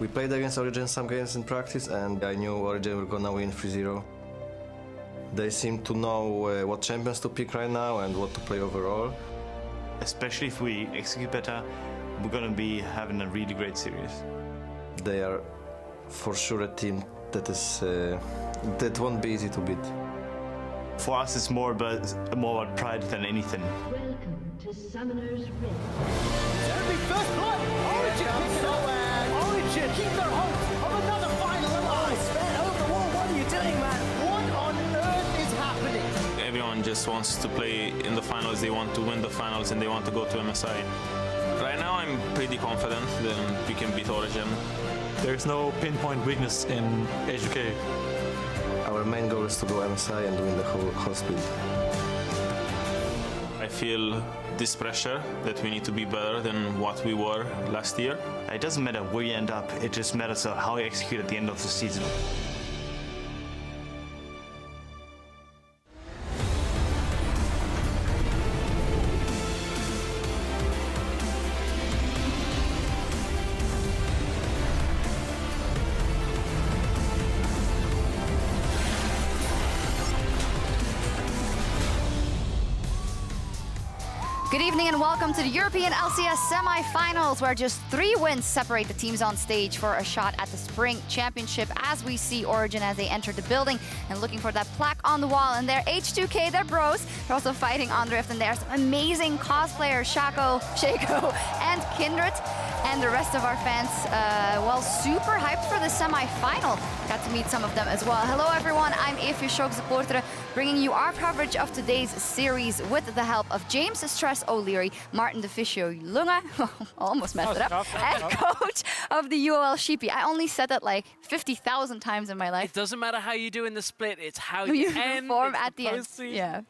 We played against Origen some games in practice, and I knew Origen were gonna win 3-0. They seem to know what champions to pick right now and what to play overall. Especially if we execute better, we're gonna be having a really great series. They are for sure a team that won't be easy to beat. For us, it's more about pride than anything. Welcome to Summoner's Rift. Enemy first blood! Origen picking up! Origen keep their hope of another final alive! Sven, over the wall, what are you doing, man? What on earth is happening? Everyone just wants to play in the finals, they want to win the finals, and they want to go to MSI. Right now I'm pretty confident that we can beat Origen. There's no pinpoint weakness in H2K. Our main goal is to go MSI and win the whole split. I feel this pressure that we need to be better than what we were last year. It doesn't matter where you end up, it just matters how you execute at the end of the season. Good evening and welcome to the European LCS semi-finals, where just 3 wins separate the teams on stage for a shot at the Spring Championship, as we see Origen as they enter the building and looking for that plaque on the wall. And they're H2K, they're bros. They're also fighting on Drift, and there's some amazing cosplayers, Shaco, and Kindred. And the rest of our fans, well, super hyped for the semi-final. Got to meet some of them as well. Hello everyone, I'm Evie Schook, bringing you our coverage of today's series with the help of James Stress O'Leary, Martin DeFiscio Lunga, almost messed it up, and coach of the UOL Sheepy. I only said that like 50,000 times in my life. It doesn't matter how you do in the split, it's how you end. Perform at the end. Yeah.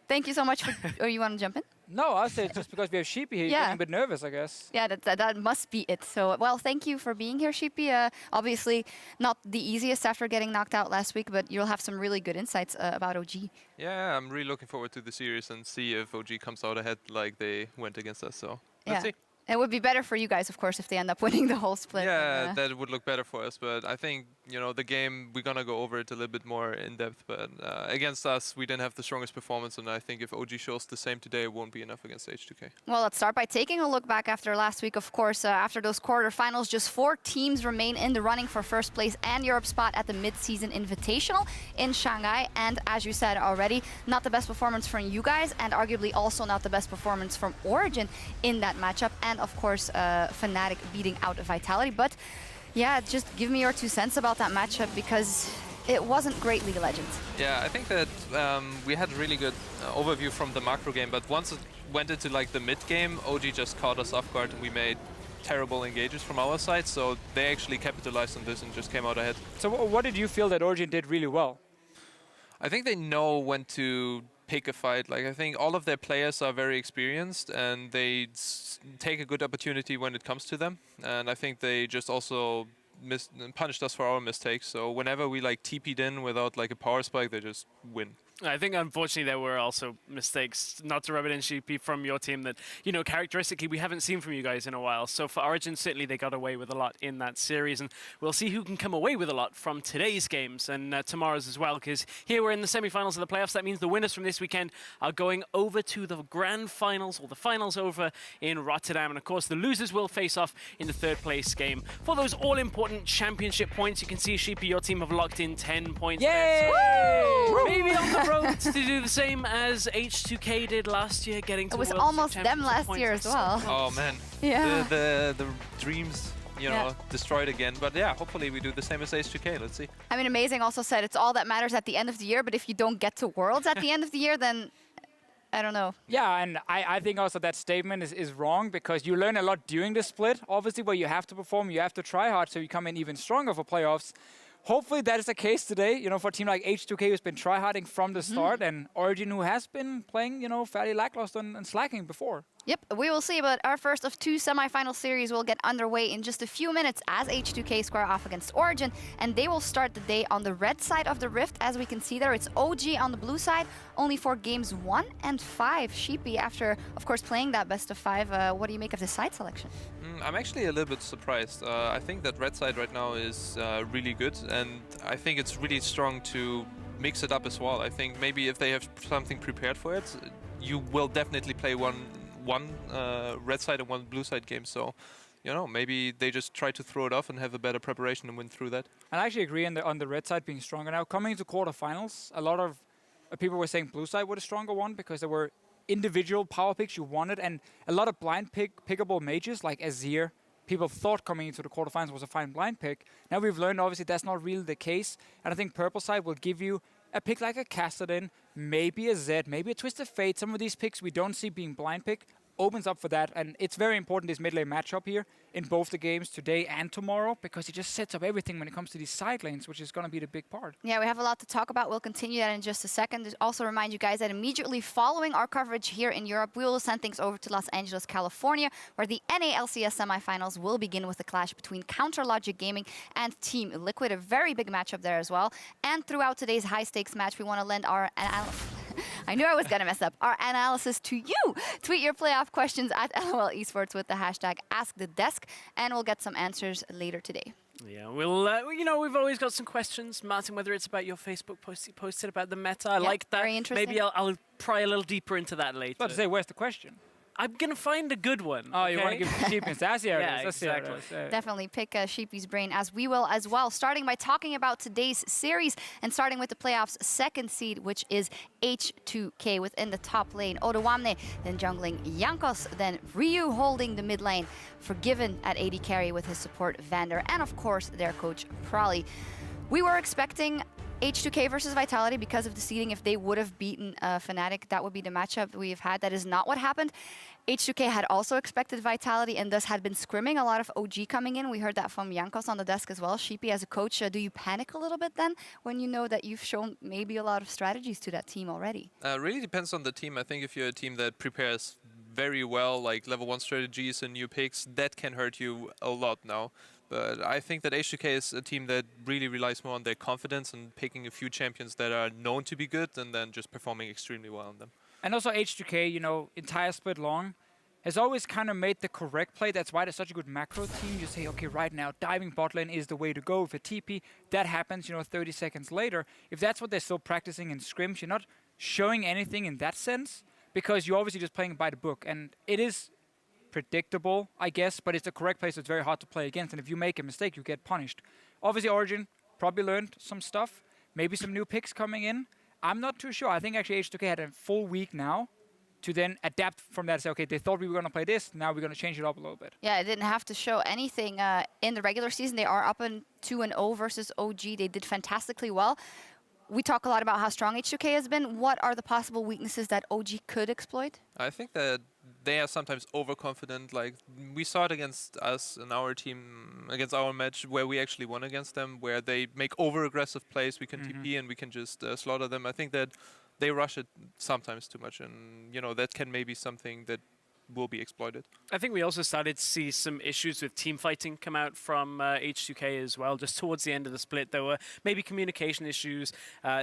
Thank you so much for, or you want to jump in? No, I'll say just because we have Sheepy here, you're getting a bit nervous, I guess. Yeah, that must be it. So, well, thank you for being here, Sheepy. Obviously, not the easiest after getting knocked out last week, but you'll have some really good insights about OG. Yeah, I'm really looking forward to the series and see if OG comes out ahead like they went against us. So let's see. It would be better for you guys, of course, if they end up winning the whole split. Yeah, that would look better for us. But I think, you know, the game, we're going to go over it a little bit more in depth. But against us, we didn't have the strongest performance. And I think if OG shows the same today, it won't be enough against H2K. Well, let's start by taking a look back after last week. Of course, after those quarterfinals, just 4 teams remain in the running for first place and Europe spot at the mid-season invitational in Shanghai. And as you said already, not the best performance from you guys, and arguably also not the best performance from Origen in that matchup. And of course, Fnatic beating out Vitality. But yeah, just give me your 2 cents about that matchup, because it wasn't great, League of Legends. Yeah, I think that we had a really good overview from the macro game, but once it went into like the mid game, OG just caught us off guard and we made terrible engages from our side, so they actually capitalized on this and just came out ahead. So what did you feel that Origen did really well? I think they know when to pick a fight. Like, I think all of their players are very experienced and they take a good opportunity when it comes to them. And I think they just also punished us for our mistakes. So whenever we like TP'd in without like a power spike, they just win. I think, unfortunately, there were also mistakes, not to rub it in, Sheepy, from your team that, you know, characteristically we haven't seen from you guys in a while. So for Origen, certainly they got away with a lot in that series, and we'll see who can come away with a lot from today's games and tomorrow's as well, because here we're in the semi-finals of the playoffs. That means the winners from this weekend are going over to the grand finals, or the finals over in Rotterdam, and of course the losers will face off in the 3rd place game for those all-important championship points. You can see, Sheepy, your team have locked in 10 points. Yay! So maybe on the road to do the same as H2K did last year, getting to It was World almost Championship them last points. year as well. Oh man, Yeah. the dreams, you know, destroyed again. But yeah, hopefully we do the same as H2K. Let's see. I mean, Amazing also said it's all that matters at the end of the year, but if you don't get to Worlds at the end of the year, then I don't know. Yeah, and I think also that statement is wrong, because you learn a lot during the split, obviously, where you have to perform, you have to try hard, so you come in even stronger for playoffs. Hopefully that is the case today, you know, for a team like H2K who's been tryharding from the start, and Origen who has been playing, you know, fairly lackluster and slacking before. Yep, we will see, but our first of 2 semi-final series will get underway in just a few minutes as H2K square off against Origen, and they will start the day on the red side of the rift. As we can see there, it's OG on the blue side, only for games 1 and 5. Sheepy, after, of course, playing that best of 5, what do you make of the side selection? I'm actually a little bit surprised. I think that red side right now is really good, and I think it's really strong to mix it up as well. I think maybe if they have something prepared for it, you will definitely play one red side and one blue side game. So, you know, maybe they just try to throw it off and have a better preparation and win through that. I actually agree on the red side being stronger. Now, coming into quarterfinals, a lot of people were saying blue side was a stronger one because there were individual power picks you wanted, and a lot of blind pickable mages like Azir. People thought coming into the quarterfinals was a fine blind pick. Now we've learned, obviously, that's not really the case. And I think purple side will give you a pick like a Kassadin, maybe a Zed, maybe a Twisted Fate. Some of these picks we don't see being blind pick opens up for that. And it's very important, this mid lane matchup here in both the games today and tomorrow, because it just sets up everything when it comes to these side lanes, which is going to be the big part. Yeah, we have a lot to talk about. We'll continue that in just a second. Just also remind you guys that immediately following our coverage here in Europe, we will send things over to Los Angeles, California, where the NA LCS semifinals will begin with a clash between Counter Logic Gaming and Team Liquid. A very big matchup there as well. And throughout today's high-stakes match, we want to lend our I knew I was going to mess up. Our analysis to you. Tweet your playoff questions at LOL Esports with the hashtag AskTheDesk, and we'll get some answers later today. Yeah, we'll, you know, we've always got some questions, Martin, whether it's about your Facebook post you posted about the meta. I like that. Very interesting. Maybe I'll pry a little deeper into that later. But to say, where's the question? I'm going to find a good one. Oh, okay? you want to give Sheepy and Sassy? Yeah, exactly. Definitely pick Sheepy's brain, as we will as well. Starting by talking about today's series and starting with the playoffs' second seed, which is H2K within the top lane. Odawamne, then jungling Jankos, then Ryu holding the mid lane. Forgiven at AD carry with his support Vander, and of course their coach Prolly. We were expecting H2K versus Vitality because of the seeding. If they would have beaten Fnatic, that would be the matchup we've had. That is not what happened. H2K had also expected Vitality and thus had been scrimming a lot of OG coming in. We heard that from Jankos on the desk as well. Sheepy, as a coach, do you panic a little bit then when you know that you've shown maybe a lot of strategies to that team already? Really depends on the team. I think if you're a team that prepares very well, like level 1 strategies and new picks, that can hurt you a lot now. But I think that H2K is a team that really relies more on their confidence and picking a few champions that are known to be good and then just performing extremely well on them. And also H2K, you know, entire split long, has always kind of made the correct play. That's why they're such a good macro team. You say, okay, right now, diving bot lane is the way to go. With a TP, that happens, you know, 30 seconds later. If that's what they're still practicing in scrims, you're not showing anything in that sense, because you're obviously just playing by the book. And it is predictable, I guess, but it's the correct place. So it's very hard to play against. And if you make a mistake, you get punished. Obviously, Origen probably learned some stuff. Maybe some new picks coming in. I'm not too sure. I think actually H2K had a full week now to then adapt from that and say, okay, they thought we were going to play this, now we're going to change it up a little bit. Yeah, it didn't have to show anything in the regular season. They are up in 2-0 versus OG. They did fantastically well. We talk a lot about how strong H2K has been. What are the possible weaknesses that OG could exploit? I think that they are sometimes overconfident. Like, we saw it against us and our team, against our match, where we actually won against them, where they make over-aggressive plays. We can TP and we can just slaughter them. I think that they rush it sometimes too much, and, you know, that can maybe something that will be exploited. I think we also started to see some issues with team fighting come out from H2K as well. Just towards the end of the split, there were maybe communication issues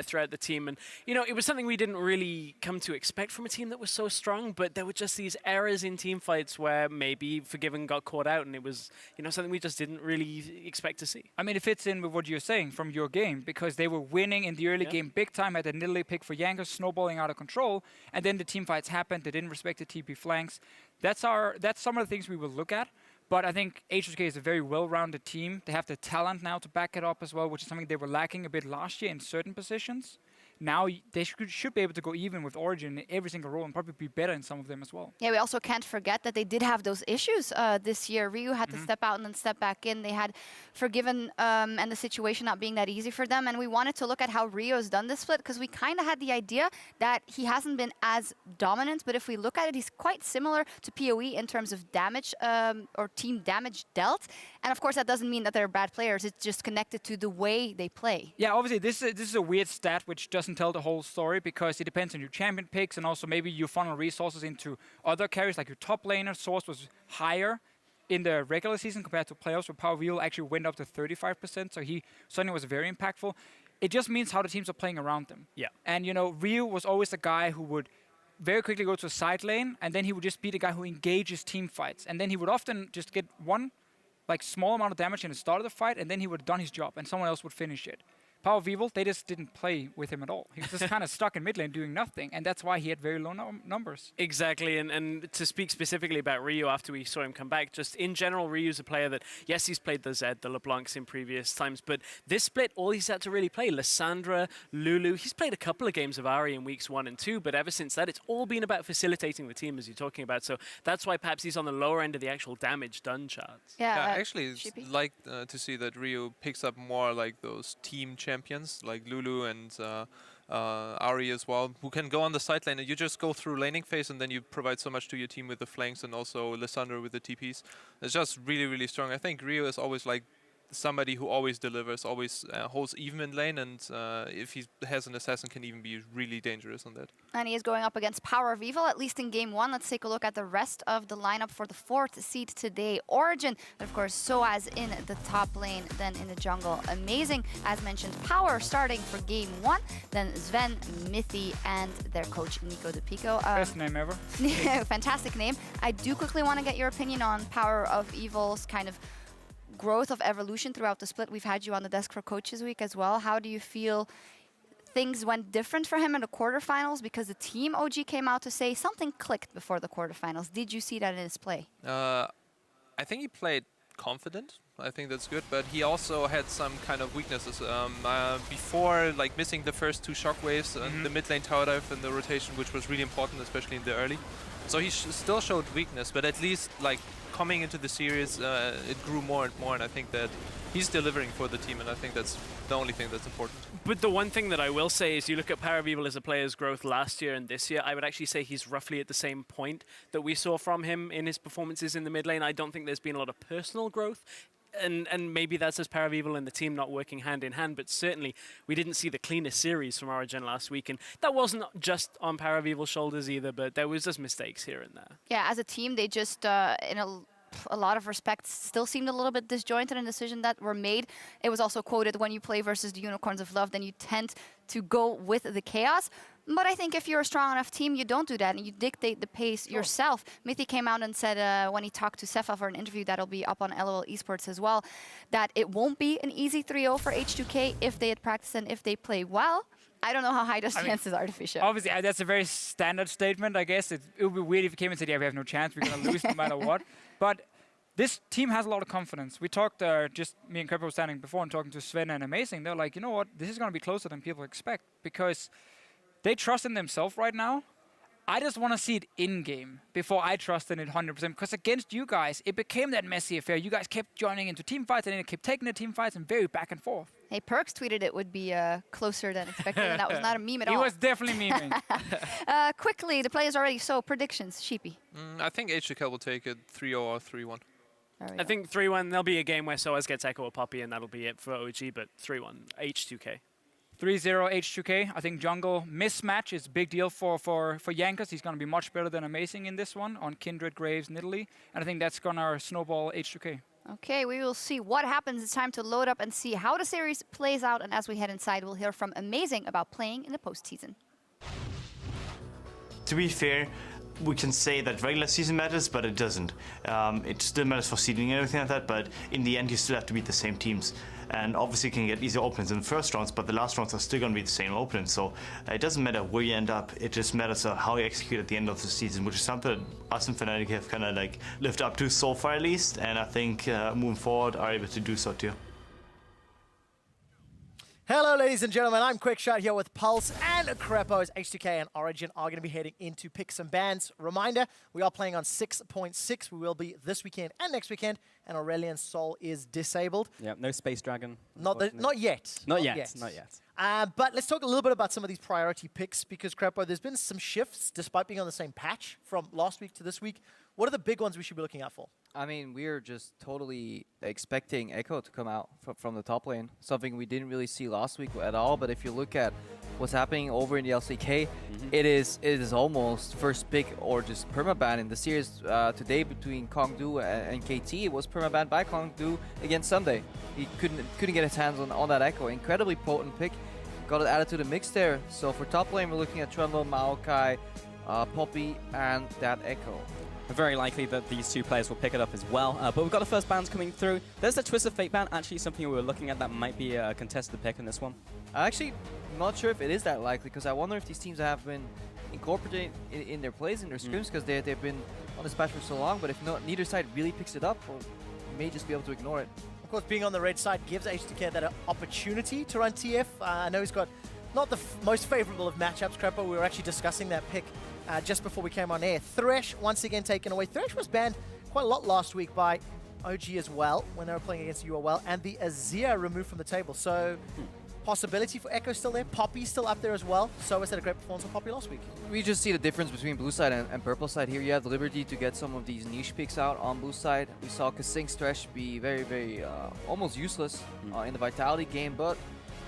throughout the team. And, you know, it was something we didn't really come to expect from a team that was so strong, but there were just these errors in team fights where maybe Forgiven got caught out, and it was, you know, something we just didn't really expect to see. I mean, it fits in with what you're saying from your game, because they were winning in the early game big time, had a niddly pick for Jankos, snowballing out of control, and then the team fights happened. They didn't respect the TP flanks. That's some of the things we will look at. But I think H2K is a very well-rounded team. They have the talent now to back it up as well, which is something they were lacking a bit last year in certain positions. Now they should be able to go even with Origen in every single role and probably be better in some of them as well. Yeah, we also can't forget that they did have those issues this year. Ryu had to step out and then step back in. They had Forgiven and the situation not being that easy for them. And we wanted to look at how Ryu has done this split, because we kind of had the idea that he hasn't been as dominant. But if we look at it, he's quite similar to PoE in terms of damage or team damage dealt. And of course, that doesn't mean that they're bad players. It's just connected to the way they play. Yeah, obviously, this is a weird stat which doesn't doesn't tell the whole story because it depends on your champion picks and also maybe you funnel resources into other carries, like your top laner source was higher in the regular season compared to playoffs, where Power Wheel actually went up to 35%, so he suddenly was very impactful. It just means how the teams are playing around them. Yeah. And, you know, Ryu was always the guy who would very quickly go to a side lane, and then he would just be the guy who engages team fights. And then he would often just get one small amount of damage in the start of the fight, and then he would have done his job, and someone else would finish it. Power of Evil, they just didn't play with him at all. He was just kind of stuck in mid lane doing nothing, and that's why he had very low numbers. Exactly, and to speak specifically about Ryu after we saw him come back, just in general, Ryu's a player that, yes, he's played the Zed, the LeBlancs in previous times, but this split, all he's had to really play, Lissandra, Lulu, he's played a couple of games of Ahri in weeks 1 and 2, but ever since that, it's all been about facilitating the team, as you're talking about, so that's why perhaps he's on the lower end of the actual damage done charts. Yeah, I actually like to see that Ryu picks up more like those team champions, like Lulu and Ahri as well, who can go on the side lane and you just go through laning phase and then you provide so much to your team with the flanks and also Lissandra with the TPs. It's just really, really strong. I think Ryu is always like somebody who always delivers, always holds even in lane, and if he has an assassin, can even be really dangerous on that. And he is going up against Power of Evil, at least in game 1. Let's take a look at the rest of the lineup for the 4th seed today. Origen, and of course, Soaz in the top lane, then in the jungle. Amazing, as mentioned, Power starting for game 1, then Sven, Mithy, and their coach, Nico De Pico. Best name ever. Fantastic name. I do quickly want to get your opinion on Power of Evil's kind of growth of evolution throughout the split. We've had you on the desk for Coaches Week as well. How do you feel things went different for him in the quarterfinals? Because the team OG came out to say something clicked before the quarterfinals. Did you see that in his play? I think he played confident. I think that's good, but he also had some kind of weaknesses. Before, like missing the first 2 shockwaves and the mid lane tower dive and the rotation, which was really important, especially in the early. So he still showed weakness, but at least like coming into the series, it grew more and more, and I think that he's delivering for the team, and I think that's the only thing that's important. But the one thing that I will say is you look at Power of Evil as a player's growth last year and this year, I would actually say he's roughly at the same point that we saw from him in his performances in the mid lane. I don't think there's been a lot of personal growth. And maybe that's as Power of Evil and the team not working hand in hand, but certainly we didn't see the cleanest series from Origen last week, and that wasn't just on Power of Evil's shoulders either, but there was just mistakes here and there. Yeah, as a team, they just, in a lot of respects, still seemed a little bit disjointed in decisions that were made. It was also quoted, when you play versus the Unicorns of Love, then you tend to go with the chaos. But I think if you're a strong enough team, you don't do that, and you dictate the pace yourself. Mithy came out and said, when he talked to Sefa for an interview that'll be up on LOL Esports as well, that it won't be an easy 3-0 for H2K if they had practiced and if they play well. I don't know how high those chances are to fish up. Obviously, that's a very standard statement, I guess. It would be weird if he came and said, yeah, we have no chance, we're going to lose no matter what. But this team has a lot of confidence. We talked, just me and Crepo were standing before and talking to Sven and Amazing. They're like, you know what, this is going to be closer than people expect, because they trust in themselves right now. I just want to see it in-game before I trust in it 100%, because against you guys, it became that messy affair. You guys kept joining into team fights, and then it kept taking the team fights and very back and forth. Hey, Perks tweeted it would be closer than expected, and that was not a meme at all. He was definitely memeing. Quickly, the play is already so. Predictions, Sheepy. I think H2K will take it 3-0 or 3-1. I think 3-1, there'll be a game where Soaz gets Echo or Poppy, and that'll be it for OG, but 3-1, H2K. 3-0 H2K. I think jungle mismatch is a big deal for Jankos. He's going to be much better than Amazing in this one on Kindred, Graves, Nidalee. And I think that's going to snowball H2K. Okay, we will see what happens. It's time to load up and see how the series plays out. And as we head inside, we'll hear from Amazing about playing in the postseason. To be fair, we can say that regular season matters, but it doesn't. It still matters for seeding and everything like that, but in the end you still have to beat the same teams. And obviously you can get easier opponents in the first rounds, but the last rounds are still going to be the same opponents. So it doesn't matter where you end up, it just matters how you execute at the end of the season, which is something that us and Fnatic have kind of like lived up to so far at least, and I think moving forward are able to do so too. Hello, ladies and gentlemen. I'm Quickshot here with Pulse and Crepo's. H2K and Origen are going to be heading in to pick some bans. Reminder, we are playing on 6.6. We will be this weekend and next weekend, and Aurelian's Soul is disabled. Yeah, no Space Dragon. Not yet. Not yet. But let's talk a little bit about some of these priority picks, because Crepo, there's been some shifts despite being on the same patch from last week to this week. What are the big ones we should be looking out for? I mean, we're just totally expecting Echo to come out from the top lane. Something we didn't really see last week at all. But if you look at what's happening over in the LCK, it is almost first pick or just permaban in the series today between Kongdu and KT. It was permaban by Kongdu against Sunday. He couldn't get his hands on that Echo. Incredibly potent pick. Got it added to the mix there. So for top lane, we're looking at Trundle, Maokai, Poppy, and that Echo. Very likely that these two players will pick it up as well. But we've got the first bans coming through. There's the Twist of Fate ban, actually something we were looking at that might be a contested pick in this one. I'm actually not sure if it is that likely, because I wonder if these teams have been incorporated in their plays, in their scrims, because they've been on this patch for so long. But if neither side really picks it up, or may just be able to ignore it. Of course, being on the red side gives H2K that opportunity to run TF. I know he's got not the most favorable of matchups, Crepo. We were actually discussing that pick just before we came on air. Thresh once again taken away. Thresh was banned quite a lot last week by OG as well when they were playing against UOL, and the Azir removed from the table. So possibility for Echo still there. Poppy still up there as well. So had a great performance from Poppy last week. We just see the difference between blue side and purple side here. You have the liberty to get some of these niche picks out on blue side. We saw Kasing's Thresh be very, very almost useless in the Vitality game, but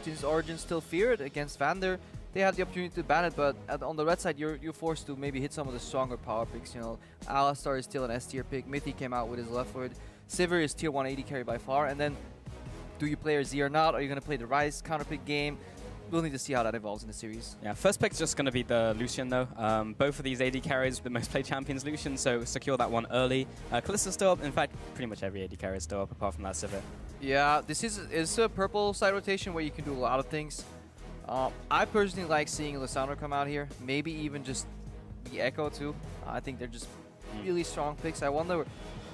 since Origen still feared against Vander, they had the opportunity to ban it, but on the red side, you're forced to maybe hit some of the stronger power picks. You know, Alistar is still an S tier pick. Mithy came out with his left foot. Sivir is tier 180 carry by far. And then, do you play Z or not? Are you going to play the Ryze counter pick game? We'll need to see how that evolves in the series. Yeah, first pick's just going to be the Lucian though. Both of these AD carries, the most played champions Lucian, so secure that one early. Kalista's still up. In fact, pretty much every AD carry is still up apart from that Sivir. Yeah, this is a purple side rotation where you can do a lot of things. I personally like seeing Lissandra come out here. Maybe even just the Echo too. I think they're just really strong picks. I wonder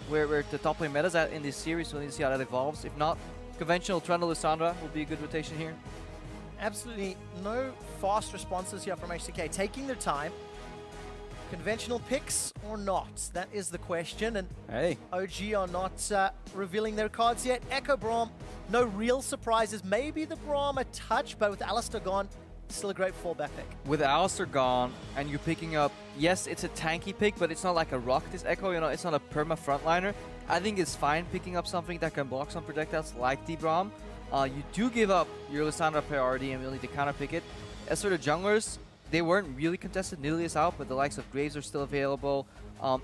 where the top lane meta's at in this series. We'll need to see how that evolves. If not, conventional Trundle Lissandra will be a good rotation here. Absolutely no fast responses here from H2K. Taking their time. Conventional picks or not? That is the question. And OG are not revealing their cards yet. Echo Braum, no real surprises. Maybe the Braum a touch, but with Alistar gone, still a great fallback pick. With Alistar gone, and you're picking up, yes, it's a tanky pick, but it's not like a rock, this Echo, you know, it's not a perma frontliner. I think it's fine picking up something that can block some projectiles like the Braum. You do give up your Lissandra priority, and we'll need to counter pick it. As for the junglers, they weren't really contested. Nidalee is out, but the likes of Graves are still available.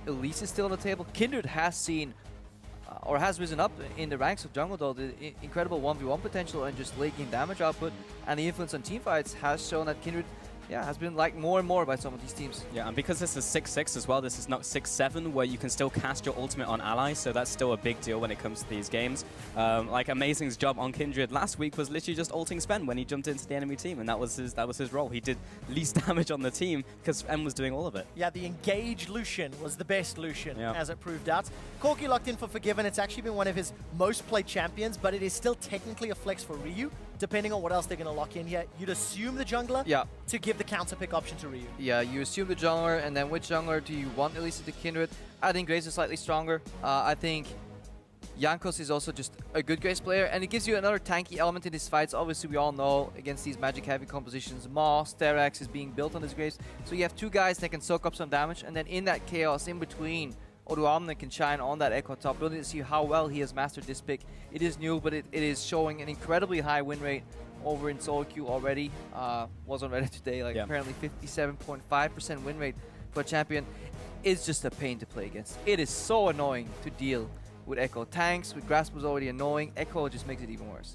Elise is still on the table. Kindred has seen, or has risen up in the ranks of jungle though. The incredible 1v1 potential and just late game damage output and the influence on teamfights has shown that Kindred has been liked more and more by some of these teams. Yeah, and because this is 6-6 as well, this is not 6-7 where you can still cast your ultimate on allies, so that's still a big deal when it comes to these games. Like Amazing's job on Kindred last week was literally just ulting Sven when he jumped into the enemy team, and that was his role. He did least damage on the team because Sven was doing all of it. Yeah, the engaged Lucian was the best Lucian, as it proved out. Corki locked in for Forgiven. It's actually been one of his most played champions, but it is still technically a flex for Ryu, depending on what else they're going to lock in here. You'd assume the jungler to give the counter pick option to Ryu. Yeah, you assume the jungler, and then which jungler do you want Elise to Kindred? I think Grace is slightly stronger. I think Jankos is also just a good Grace player, and it gives you another tanky element in these fights. Obviously, we all know against these magic-heavy compositions, Moss, Terax is being built on this Grace. So you have two guys that can soak up some damage, and then in that chaos, in between, Oduamne can shine on that Echo top. Really to see how well he has mastered this pick. It is new, but it is showing an incredibly high win rate over in solo queue already. Was on Reddit today, like apparently 57.5% win rate for a champion. It's just a pain to play against. It is so annoying to deal with Echo. Tanks with Grasp was already annoying. Echo just makes it even worse.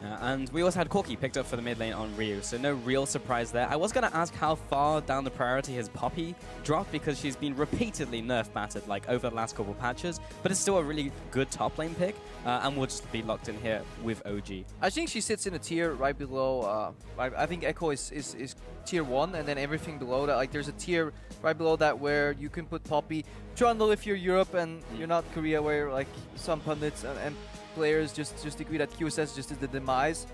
And we also had Corki picked up for the mid lane on Ryu, so no real surprise there. I was going to ask how far down the priority has Poppy dropped, because she's been repeatedly nerf battered like over the last couple patches, but it's still a really good top lane pick, and we'll just be locked in here with OG. I think she sits in a tier right below, I think Echo is tier 1, and then everything below that, like there's a tier right below that where you can put Poppy. Trundle if you're Europe and you're not Korea, where like some pundits and players just agree that QSS just is the demise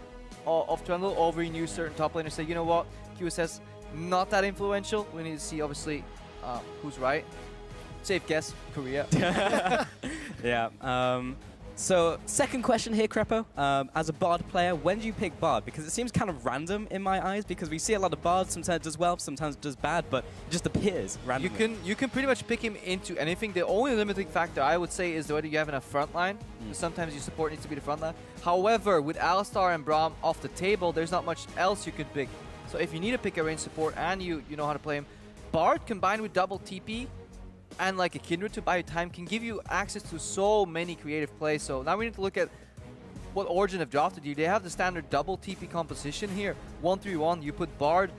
of Trundle. Over in you, certain top laners say, you know what, QSS not that influential. We need to see obviously who's right. Safe guess, Korea. Yeah. So, second question here, Crepo. As a Bard player, when do you pick Bard? Because it seems kind of random in my eyes, because we see a lot of Bards, sometimes it does well, sometimes it does bad, but it just appears randomly. You can pretty much pick him into anything. The only limiting factor I would say is whether you have enough front line. Sometimes your support needs to be the front line. However, with Alistar and Braum off the table, there's not much else you could pick. So if you need to pick a range support and you know how to play him, Bard combined with double TP and like a Kindred to buy you time can give you access to so many creative plays. So now we need to look at what Origen have drafted you. They have the standard double TP composition here. 1-3-1, you put Bard,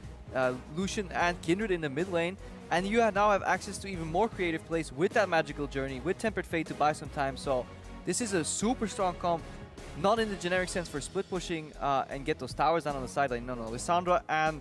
Lucian and Kindred in the mid lane, and you now have access to even more creative plays with that Magical Journey, with Tempered Fate to buy some time. So this is a super strong comp, not in the generic sense for split pushing and get those towers down on the side lane. No, Lissandra and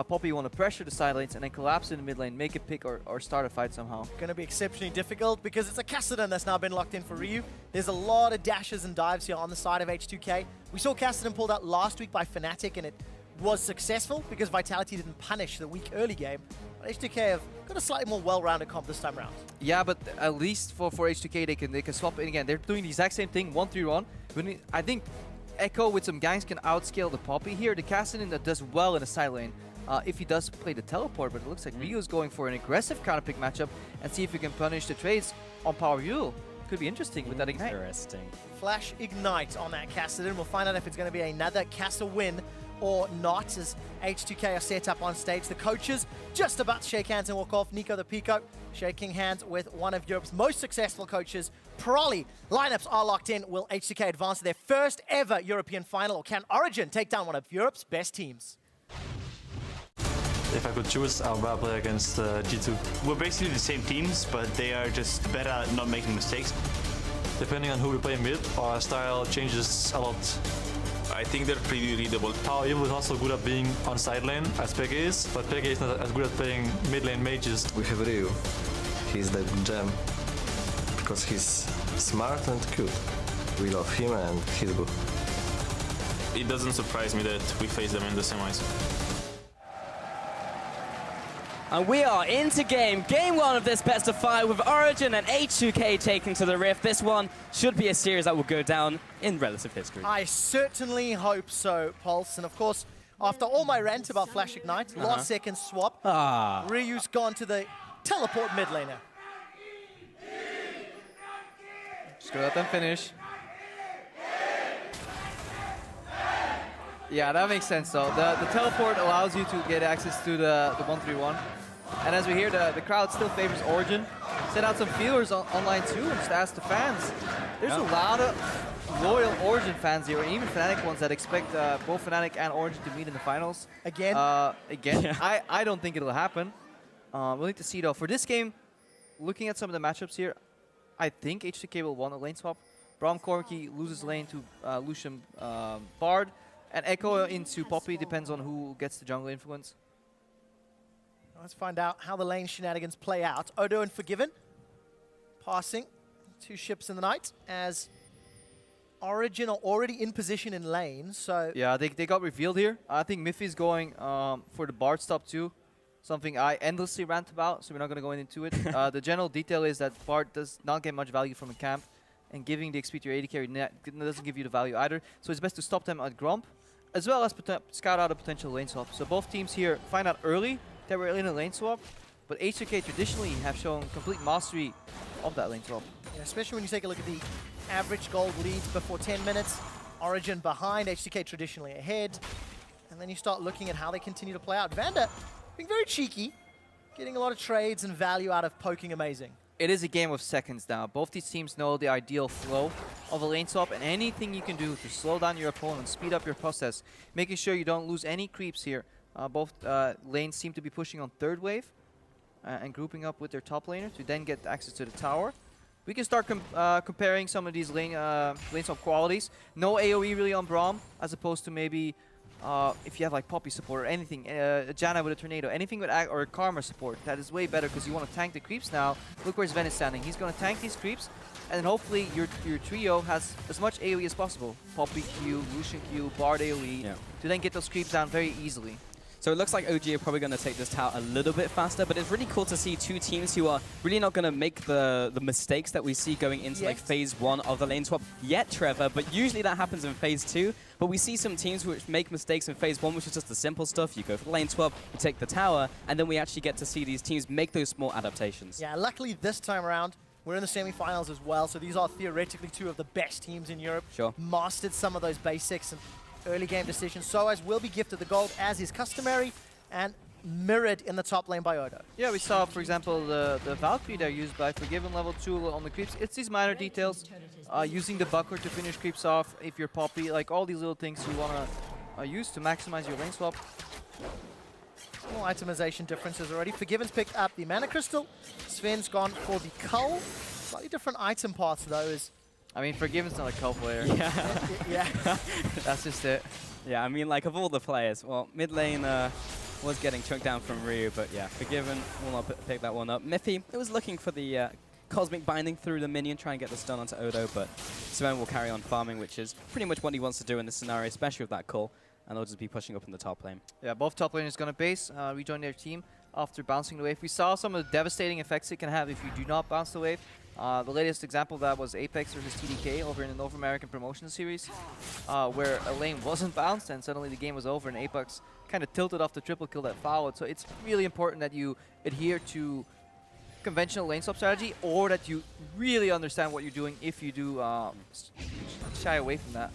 Poppy want to pressure the side lanes and then collapse in the mid lane, make a pick or start a fight somehow. Going to be exceptionally difficult because it's a Kassadin that's now been locked in for Ryu. There's a lot of dashes and dives here on the side of H2K. We saw Kassadin pulled out last week by Fnatic and it was successful because Vitality didn't punish the weak early game. But H2K have got a slightly more well-rounded comp this time around. Yeah, but at least for H2K they can swap it again. They're doing the exact same thing, 1-3-1. I think Echo with some ganks can outscale the Poppy here. The Kassadin that does well in the side lane. If he does play the teleport, but it looks like Ryo's going for an aggressive counter pick matchup and see if he can punish the trades on Power Ryu. Could be interesting with that Ignite. Interesting. Flash Ignite on that Kassadin. We'll find out if it's going to be another Kassa win or not as H2K are set up on stage. The coaches just about to shake hands and walk off. Nico the Pico shaking hands with one of Europe's most successful coaches, Prolly. Lineups are locked in. Will H2K advance to their first ever European final, or can Origen take down one of Europe's best teams? If I could choose, I would rather play against G2. We're basically the same teams, but they are just better at not making mistakes. Depending on who we play mid, our style changes a lot. I think they're pretty readable. Power Evil is also good at being on side lane, as Pege is, but Pege is not as good at playing mid lane mages. We have Ryu. He's the gem because he's smart and cute. We love him and he's good. It doesn't surprise me that we face them in the semis. And we are into game 1 of this best of 5 with Origen and H2K taking to the Rift. This one should be a series that will go down in relative history. I certainly hope so, Pulse. And of course, after all my rant about Flash Ignite, last second swap, Ryu's gone to the teleport mid laner. Just go let them finish. Yeah, that makes sense though. The teleport allows you to get access to the 1-3-1. And as we hear, the crowd still favors Origen. Send out some feelers online too and just ask the fans. There's a lot of loyal Origen fans here, and even Fnatic ones that expect both Fnatic and Origen to meet in the finals. Again? Again. Yeah. I don't think it'll happen. We'll need to see though. For this game, looking at some of the matchups here, I think H2K will want a lane swap. Braum Corki loses lane to Lucian Bard. And Echo into Poppy, depends on who gets the jungle influence. Let's find out how the lane shenanigans play out. Odo and Forgiven passing 2 ships in the night as Origen are already in position in lane, so... Yeah, they got revealed here. I think Miffy's going for the Bard stop too. Something I endlessly rant about, so we're not going to go into it. The general detail is that Bard does not get much value from a camp, and giving the XP to your AD carry doesn't give you the value either. So it's best to stop them at Gromp, as well as scout out a potential lane swap. So both teams here find out early that we're in a lane swap, but H2K traditionally have shown complete mastery of that lane swap. Yeah, especially when you take a look at the average gold leads before 10 minutes. Origen behind, H2K traditionally ahead. And then you start looking at how they continue to play out. Vander being very cheeky, getting a lot of trades and value out of poking amazing. It is a game of seconds now. Both these teams know the ideal flow of a lane swap, and anything you can do to slow down your opponent, speed up your process, making sure you don't lose any creeps here. Both lanes seem to be pushing on third wave and grouping up with their top laner to then get access to the tower. We can start comparing some of these lane swap qualities. No AoE really on Braum, as opposed to maybe if you have like Poppy support or anything, Janna with a tornado, anything with or Karma support. That is way better because you want to tank the creeps now. Look where Sven is standing. He's going to tank these creeps, and hopefully your trio has as much AoE as possible. Poppy Q, Lucian Q, Bard AoE, to then get those creeps down very easily. So it looks like OG are probably going to take this tower a little bit faster, but it's really cool to see two teams who are really not going to make the mistakes that we see going into like phase 1 of the lane swap yet, Trevor, but usually that happens in phase 2. But we see some teams which make mistakes in phase 1, which is just the simple stuff. You go for the lane swap, you take the tower, and then we actually get to see these teams make those small adaptations. Yeah, luckily this time around, we're in the semifinals as well, so these are theoretically two of the best teams in Europe. Sure. Mastered some of those basics and early game decisions. Soaz will be gifted the gold as is customary and mirrored in the top lane by Odo. Yeah, we saw, for example, the Valkyrie there used by Forgiven level 2 on the creeps. It's these minor details. Using the buckler to finish creeps off if you're Poppy, like all these little things you want to use to maximize your lane swap. Small itemization differences already. Forgiven's picked up the Mana Crystal. Sven's gone for the Cull. Slightly different item paths though. I mean, Forgiven's not a Cull player. Yeah. Yeah. That's just it. Yeah, I mean, like, of all the players, well, mid lane was getting chunked down from Ryu, but yeah, Forgiven will not pick that one up. Miffy, it was looking for the Cosmic Binding through the minion, try and get the stun onto Odo, but Sven will carry on farming, which is pretty much what he wants to do in this scenario, especially with that call, and they'll just be pushing up in the top lane. Yeah, both top laners going to base, rejoin their team after bouncing the wave. We saw some of the devastating effects it can have if you do not bounce the wave. The latest example of that was Apex versus TDK over in the North American Promotion Series, where a lane wasn't bounced and suddenly the game was over and Apex kind of tilted off the triple kill that followed. So it's really important that you adhere to conventional lane swap strategy, or that you really understand what you're doing if you do shy away from that.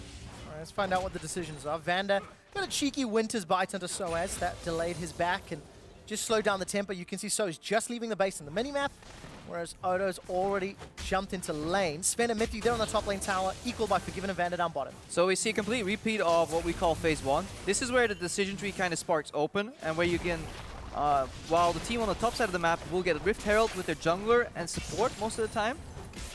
All right, let's find out what the decisions are. Vander got a cheeky Winter's Bite onto Soaz that delayed his back and just slowed down the tempo. You can see Soaz just leaving the base in the minimap, whereas Odo's already jumped into lane. Sven and Mithy, they're on the top lane tower, equal by Forgiven and Vander down bottom. So we see a complete repeat of what we call phase 1. This is where the decision tree kind of sparks open, and where you can, while the team on the top side of the map will get Rift Herald with their jungler and support most of the time,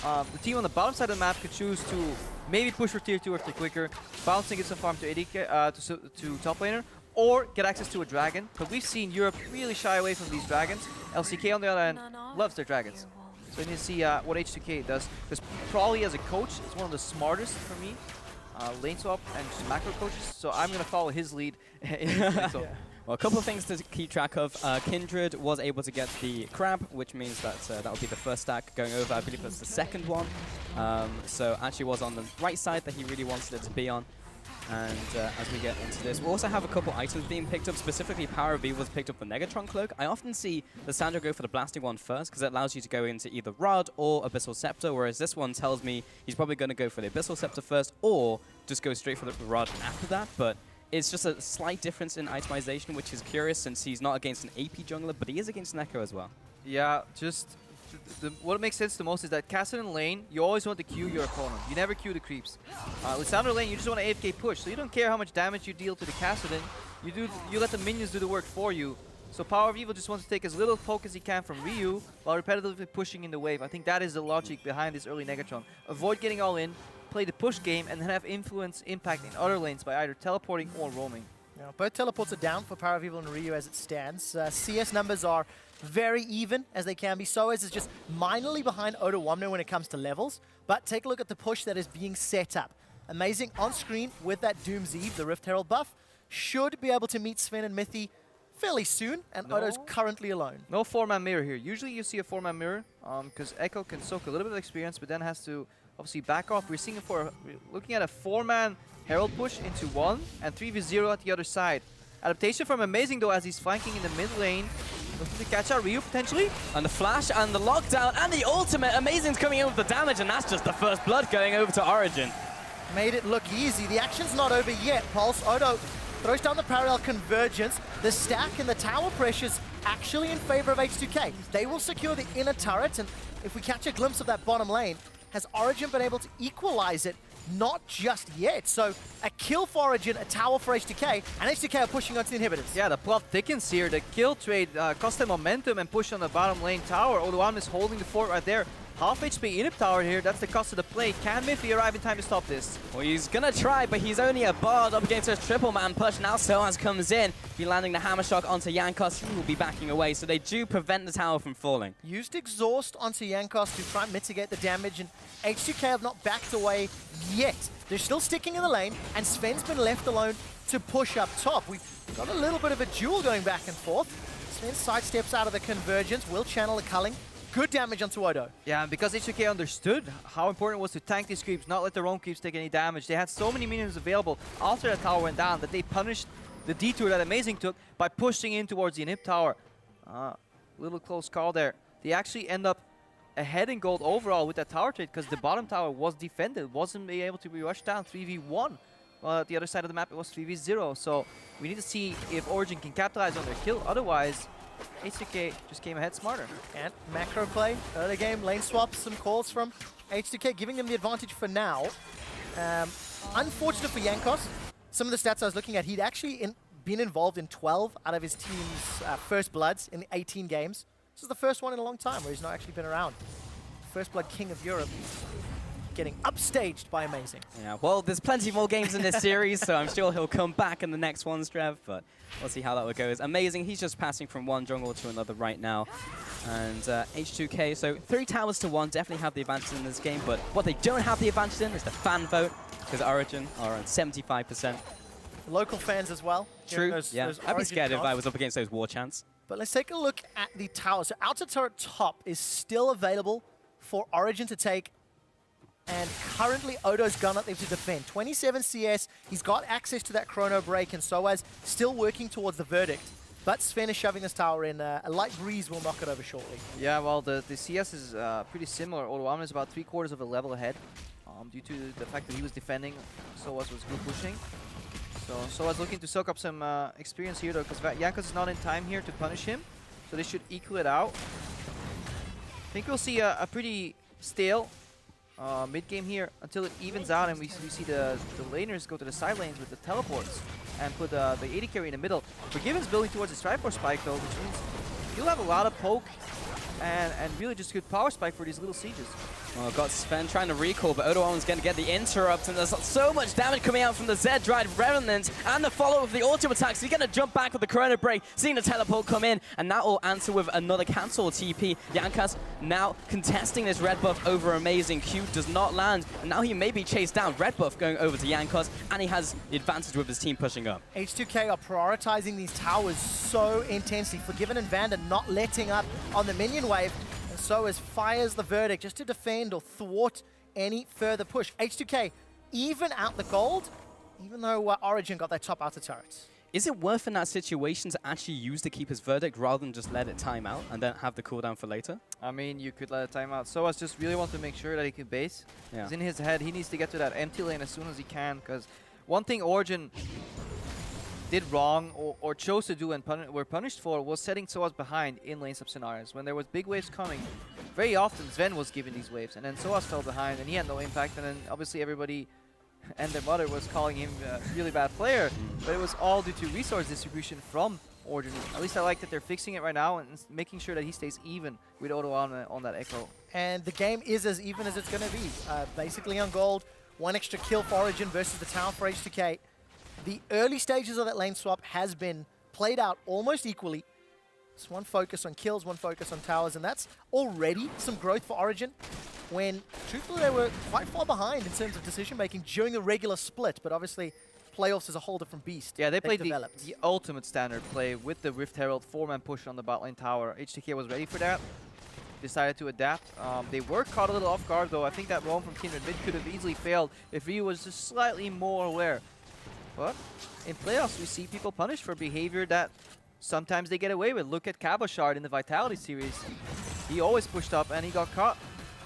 the team on the bottom side of the map could choose to maybe push for tier 2 if they're quicker, bounce and get some farm to AD to top laner, or get access to a dragon. But we've seen Europe really shy away from these dragons. LCK on the other hand loves their dragons. So we need to see what H2K does, because probably as a coach is one of the smartest for me lane swap and just macro coaches. So I'm going to follow his lead in lane swap. Well, a couple of things to keep track of. Kindred was able to get the crab, which means that that will be the first stack going over. I believe that's the second one. So actually was on the right side that he really wanted it to be on. And as we get into this, we'll also have a couple items being picked up. Specifically, Power V was picked up the Negatron Cloak. I often see the Sandra go for the blasting one first because it allows you to go into either Rod or Abyssal Scepter, whereas this one tells me he's probably going to go for the Abyssal Scepter first or just go straight for the Rod after that. But it's just a slight difference in itemization, which is curious since he's not against an AP jungler, but he is against an Echo as well. Yeah, just what makes sense the most is that Kassadin lane, you always want to queue your opponent. You never queue the creeps. Lissandra lane, you just want to AFK push, so you don't care how much damage you deal to the Kassadin. You let the minions do the work for you. So Power of Evil just wants to take as little poke as he can from Ryu while repetitively pushing in the wave. I think that is the logic behind this early Negatron. Avoid getting all in, play the push game, and then have influence impact in other lanes by either teleporting or roaming. Yeah, both teleports are down for Power of Evil and Ryu as it stands. CS numbers are very even as they can be. Soaz is just minorly behind Odo Wamno when it comes to levels, but take a look at the push that is being set up. Amazing on screen with that Doom's Eve, the Rift Herald buff, should be able to meet Sven and Mithy fairly soon, and Odo's currently alone. No 4-man mirror here. Usually you see a 4-man mirror because Echo can soak a little bit of experience, but then has to obviously back off. We're seeing looking at a 4-man Herald push into 1 and 3v0 at the other side. Adaptation from Amazing though as he's flanking in the mid lane. Looking to catch out Ryu potentially. And the flash and the lockdown and the ultimate. Amazing's coming in with the damage, and that's just the first blood going over to Origen. Made it look easy. The action's not over yet, Pulse. Odo throws down the parallel convergence. The stack and the tower pressure's actually in favor of H2K. They will secure the inner turret, and if we catch a glimpse of that bottom lane, has Origen been able to equalize it? Not just yet. So a kill for Origen, a tower for H2K, and H2K are pushing onto the inhibitors. Yeah, the plot thickens here. The kill trade cost them momentum and push on the bottom lane tower. Odoam is holding the fort right there. Half HP Inhib Tower here, that's the cost of the play. Can Miffy arrive in time to stop this? Well, he's gonna try, but he's only a bard up against a triple man push. Now Soaz comes in. Be landing the hammer shock onto Jankos. He will be backing away, so they do prevent the tower from falling. Used exhaust onto Jankos to try and mitigate the damage, and H2K have not backed away yet. They're still sticking in the lane, and Sven's been left alone to push up top. We've got a little bit of a duel going back and forth. Sven sidesteps out of the convergence, will channel the culling. Good damage onto Odo. Yeah, and because H2K understood how important it was to tank these creeps, not let their own creeps take any damage, they had so many minions available after the tower went down that they punished the detour that Amazing took by pushing in towards the Inhib Tower. Little close call there. They actually end up ahead in gold overall with that tower trade because the bottom tower was defended, wasn't able to be rushed down 3v1. At the other side of the map, it was 3v0. So we need to see if Origen can capitalize on their kill. Otherwise, H2K just came ahead smarter. And macro play, early game, lane swaps, some calls from H2K, giving them the advantage for now. Unfortunate for Jankos. Some of the stats I was looking at, he'd actually been involved in 12 out of his team's first bloods in the 18 games. This is the first one in a long time where he's not actually been around. First blood king of Europe. Getting upstaged by Amazing. Yeah, well, there's plenty more games in this series, so I'm sure he'll come back in the next ones, Trev, but we'll see how that goes. Amazing, he's just passing from one jungle to another right now. And H2K, so 3 towers to 1, definitely have the advantage in this game, but what they don't have the advantage in is the fan vote, because Origen are on 75%. Local fans as well. True, Those I'd be scared if cards. I was up against those war chants. But let's take a look at the tower. So outer turret top is still available for Origen to take. And currently, Odo's gun up there to defend. 27 CS, he's got access to that chrono break, and Soaz still working towards the verdict. But Sven is shoving this tower in. A light breeze will knock it over shortly. Yeah, well, the CS is pretty similar. Odoamne is about 3/4 of a level ahead due to the fact that he was defending, Soaz was group pushing. So Soaz looking to soak up some experience here, though, because Jankos is not in time here to punish him. So they should equal it out. I think we'll see a pretty stale mid-game here until it evens out and we see the laners go to the side lanes with the teleports and put the AD carry in the middle. Forgiven's building towards the Strider spike though, which means you'll have a lot of poke and really just good power spike for these little sieges. Well, got Sven trying to recall, but Odoamne's going to get the interrupt, and there's so much damage coming out from the Zed-Dried Revenant and the follow of the auto attacks. He's going to jump back with the Chrono Break, seeing the teleport come in, and that will answer with another cancel TP. Jankos now contesting this red buff over Amazing. Q does not land, and now he may be chased down. Red buff going over to Jankos, and he has the advantage with his team pushing up. H2K are prioritizing these towers so intensely. Forgiven and Vander not letting up on the minion wave. Soaz fires the verdict just to defend or thwart any further push. H2K even out the gold, even though Origen got their top outer turrets. Is it worth in that situation to actually use the Keeper's Verdict rather than just let it time out and then have the cooldown for later? I mean, you could let it time out. Soaz just really wants to make sure that he can base. Because in his head, he needs to get to that empty lane as soon as he can. Because one thing Origen did wrong or chose to do and were punished for was setting Soaz behind in lane sub scenarios. When there was big waves coming, very often Sven was given these waves and then Soaz fell behind and he had no impact, and then obviously everybody and their mother was calling him a really bad player, but it was all due to resource distribution from Origen. At least I like that they're fixing it right now and making sure that he stays even with Odoamne on that Echo. And the game is as even as it's going to be. Basically on gold, one extra kill for Origen versus the tower for H2K. The early stages of that lane swap has been played out almost equally. It's one focus on kills, one focus on towers, and that's already some growth for Origen, when truthfully they were quite far behind in terms of decision-making during the regular split, but obviously playoffs is a whole different beast. Yeah, they played the ultimate standard play with the Rift Herald 4-man push on the bot lane tower. H2K was ready for that, decided to adapt. They were caught a little off guard though. I think that roam from Kindred mid could have easily failed if he was just slightly more aware. But in playoffs, we see people punished for behavior that sometimes they get away with. Look at Cabochard in the Vitality series. He always pushed up and he got caught.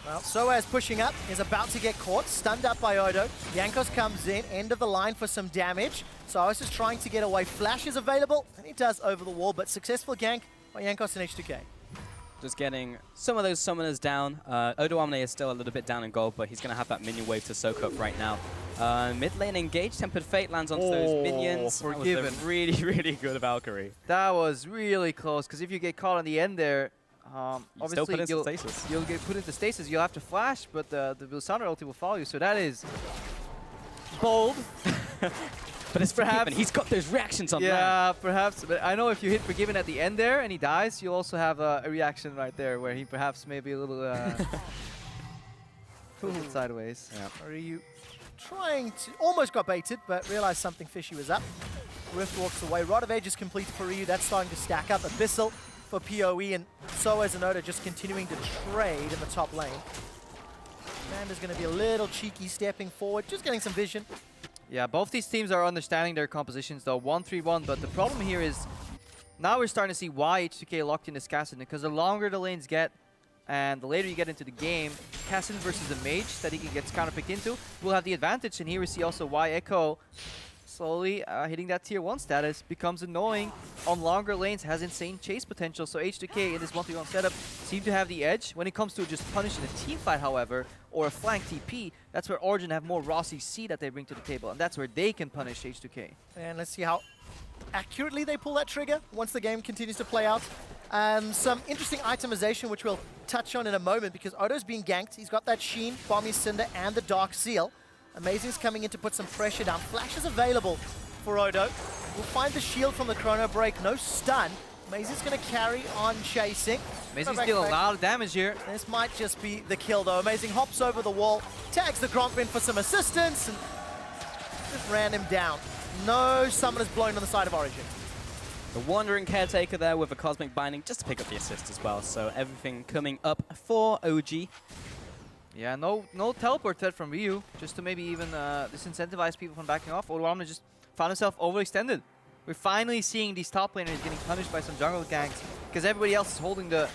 Well, Soaz pushing up is about to get caught, stunned up by Odo. Jankos comes in, end of the line for some damage. Soaz is trying to get away. Flash is available, and he does over the wall, but successful gank by Jankos and H2K. Just getting some of those summoners down. Odoamne is still a little bit down in gold, but he's going to have that minion wave to soak up right now. Mid lane engaged, Tempered Fate lands onto those minions. Forgiven. That was a really, really good Valkyrie. That was really close, because if you get caught on the end there, still put Obviously, into stasis. you'll get put into stasis. You'll have to flash, but the Lissandra ulti will follow you. So that is bold. But it's Perhaps- Forgiven. He's got those reactions on that. Yeah, perhaps. But I know if you hit Forgiven at the end there and he dies, you'll also have a reaction right there where he perhaps may be a little sideways. Yeah. Ryu trying to... Almost got baited, but realized something fishy was up. Rift walks away. Rod of Age is complete for Ryu. That's starting to stack up. Abyssal for PoE, and Soaz and Oda just continuing to trade in the top lane. Amanda's going to be a little cheeky stepping forward, just getting some vision. Yeah, both these teams are understanding their compositions though, 1-3-1, but the problem here is now we're starting to see why H2K locked in this Kassadin, because the longer the lanes get and the later you get into the game, Kassadin versus the mage that he gets counterpicked into will have the advantage, and here we see also why Echo slowly hitting that tier 1 status becomes annoying on longer lanes, has insane chase potential. So H2K in this 1-3-1 setup seem to have the edge. When it comes to just punishing a team fight, however, or a flank TP, that's where Origen have more raw CC that they bring to the table, and that's where they can punish H2K. And let's see how accurately they pull that trigger once the game continues to play out. Some interesting itemization, which we'll touch on in a moment, because Odo's being ganked. He's got that Sheen, Bomby Cinder, and the Dark Seal. Amazing's coming in to put some pressure down. Flash is available for Odo. We'll find the shield from the Chrono Break. No stun. Amazing's going to carry on chasing. Amazing's dealing a lot of damage here. This might just be the kill, though. Amazing hops over the wall, tags the Grompin for some assistance, and just ran him down. No summoners blown on the side of Origen. The Wandering Caretaker there with a Cosmic Binding just to pick up the assist as well. So everything coming up for OG. Yeah, no teleport threat from Ryu, just to maybe even disincentivize people from backing off. Odoamne just found himself overextended. We're finally seeing these top laners getting punished by some jungle ganks because everybody else is holding the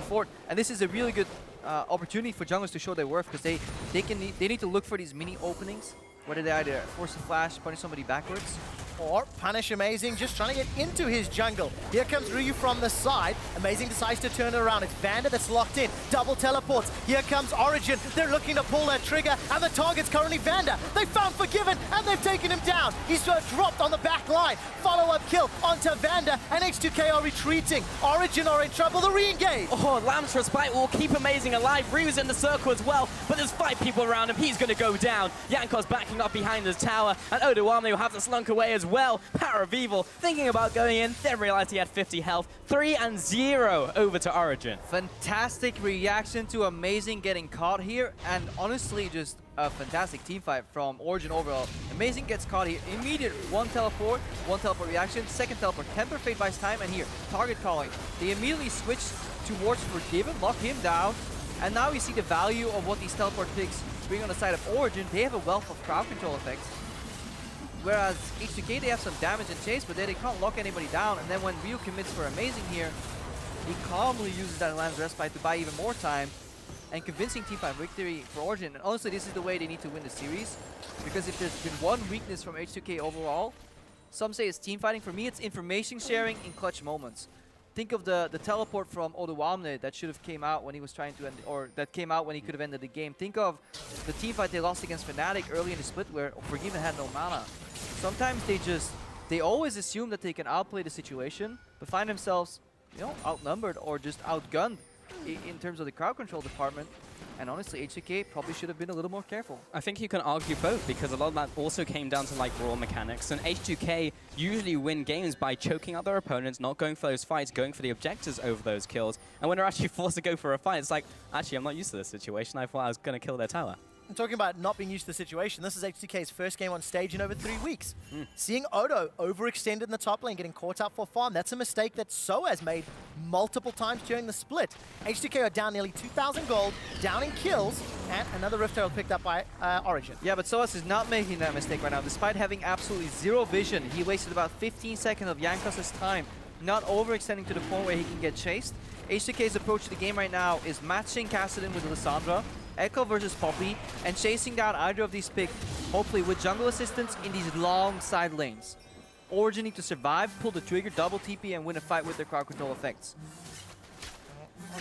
fort. And this is a really good opportunity for junglers to show their worth, because they need to look for these mini openings, whether they either force a flash, punish somebody backwards, or punish Amazing, just trying to get into his jungle. Here comes Ryu from the side. Amazing decides to turn it around. It's Vanda that's locked in. Double teleports. Here comes Origen. They're looking to pull that trigger, and the target's currently Vanda. They found Forgiven, and they've taken him down. He's dropped on the back line. Follow-up kill onto Vanda, and H2K are retreating. Origen are in trouble. The re-engage. Oh, Lamb's Respite will keep Amazing alive. Ryu's in the circle as well, but there's 5 people around him. He's going to go down. Yankov's backing up behind the tower, and Odoamne will have to slunk away as well. Power of Evil thinking about going in, then realized he had 50 health. 3-0 over to Origen. Fantastic reaction to Amazing getting caught here, and honestly just a fantastic team fight from Origen overall. Amazing gets caught here, immediate one teleport reaction, second teleport, Temper Fate buys time, and here, target calling. They immediately switch towards Forgiven, lock him down, and now we see the value of what these teleport picks bring on the side of Origen. They have a wealth of crowd control effects. Whereas H2K, they have some damage and chase, but they can't lock anybody down. And then when Ryu commits for Amazing here, he calmly uses that Lamb's Respite to buy even more time, and convincing teamfight victory for Origen. And honestly, this is the way they need to win the series, because if there's been one weakness from H2K overall, some say it's teamfighting. For me, it's information sharing in clutch moments. Think of the teleport from Odoamne that should have came out when he was trying to end, or that came out when he could have ended the game. Think of the teamfight they lost against Fnatic early in the split where Forgiven had no mana. Sometimes they always assume that they can outplay the situation, but find themselves, you know, outnumbered or just outgunned in terms of the crowd control department. And honestly, H2K probably should have been a little more careful. I think you can argue both, because a lot of that also came down to like raw mechanics. And H2K usually win games by choking out their opponents, not going for those fights, going for the objectives over those kills. And when they're actually forced to go for a fight, it's like, actually, I'm not used to this situation. I thought I was going to kill their tower. I'm talking about not being used to the situation. This is H2K's first game on stage in over 3 weeks. Seeing Odo overextended in the top lane, getting caught out for farm, that's a mistake that Soaz made multiple times during the split. H2K are down nearly 2,000 gold, down in kills, and another Rift Herald picked up by Origen. Yeah, but Soaz is not making that mistake right now. Despite having absolutely zero vision, he wasted about 15 seconds of Yankos' time, not overextending to the point where he can get chased. H2K's approach to the game right now is matching Kassadin with Lissandra, Echo versus Poppy, and chasing down either of these picks, hopefully with jungle assistance in these long side lanes. Origen need to survive, pull the trigger, double TP, and win a fight with their crowd control effects.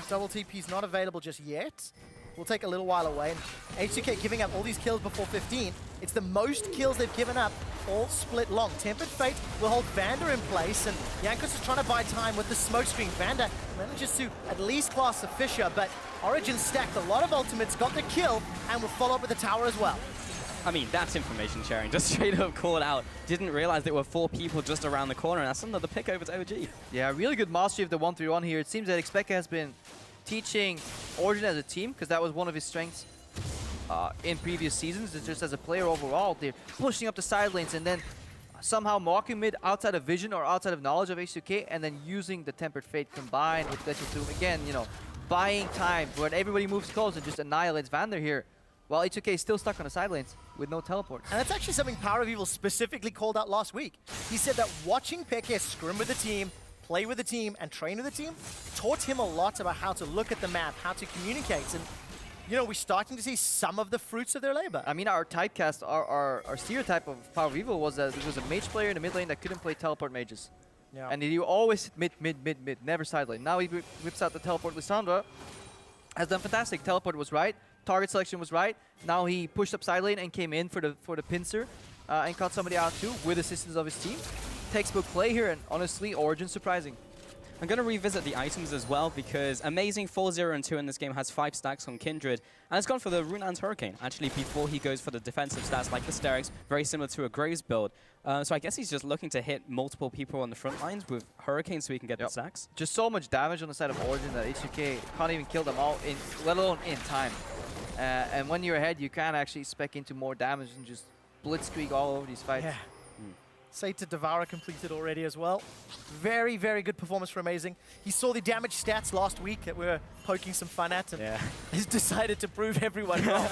Double TP's not available just yet. will take a little while away. And H2K giving up all these kills before 15. It's the most kills they've given up all split long. Tempered Fate will hold Vander in place, and Jankos is trying to buy time with the smoke screen. Vander manages to at least class the Fisher, but Origen stacked a lot of ultimates, got the kill, and will follow up with the tower as well. I mean, that's information sharing. Just straight up called out. Didn't realize there were 4 people just around the corner, and that's another pick over to OG. Yeah, really good mastery of the 1-3-1 here. It seems that Xpeka has been teaching Origen as a team, because that was one of his strengths in previous seasons. Just as a player overall, they're pushing up the side lanes and then somehow mocking mid outside of vision or outside of knowledge of H2K, and then using the Tempered Fate combined with Glacial Tomb. Again, you know, buying time when everybody moves close and just annihilates Vander here, while H2K is still stuck on the side lanes with no teleport. And that's actually something Power of Evil specifically called out last week. He said that watching Peke scrim with the team, play with the team, and train with the team taught him a lot about how to look at the map, how to communicate. And you know, we're starting to see some of the fruits of their labor. I mean, our typecast, our stereotype of Power of Evil was that it was a mage player in the mid lane that couldn't play teleport mages. Yeah. And he always mid, never side lane. Now he whips out the teleport. Lissandra has done fantastic. Teleport was right. Target selection was right. Now he pushed up side lane and came in for the pincer and caught somebody out too with assistance of his team. Textbook play here, and honestly, Origen surprising. I'm going to revisit the items as well, because Amazing 4-0 and 2 in this game has 5 stacks on Kindred, and has gone for the Runeland's Hurricane, actually, before he goes for the defensive stats like the Sterix, very similar to a Graves build. So I guess he's just looking to hit multiple people on the front lines with Hurricane so he can get the stacks. Just so much damage on the side of Origen that H2K can't even kill them all, let alone in time. And when you're ahead, you can actually spec into more damage and just blitzkrieg all over these fights. Yeah. Sata Devourer completed already as well. Very, very good performance for Amazing. He saw the damage stats last week that we were poking some fun at, and he's decided to prove everyone wrong.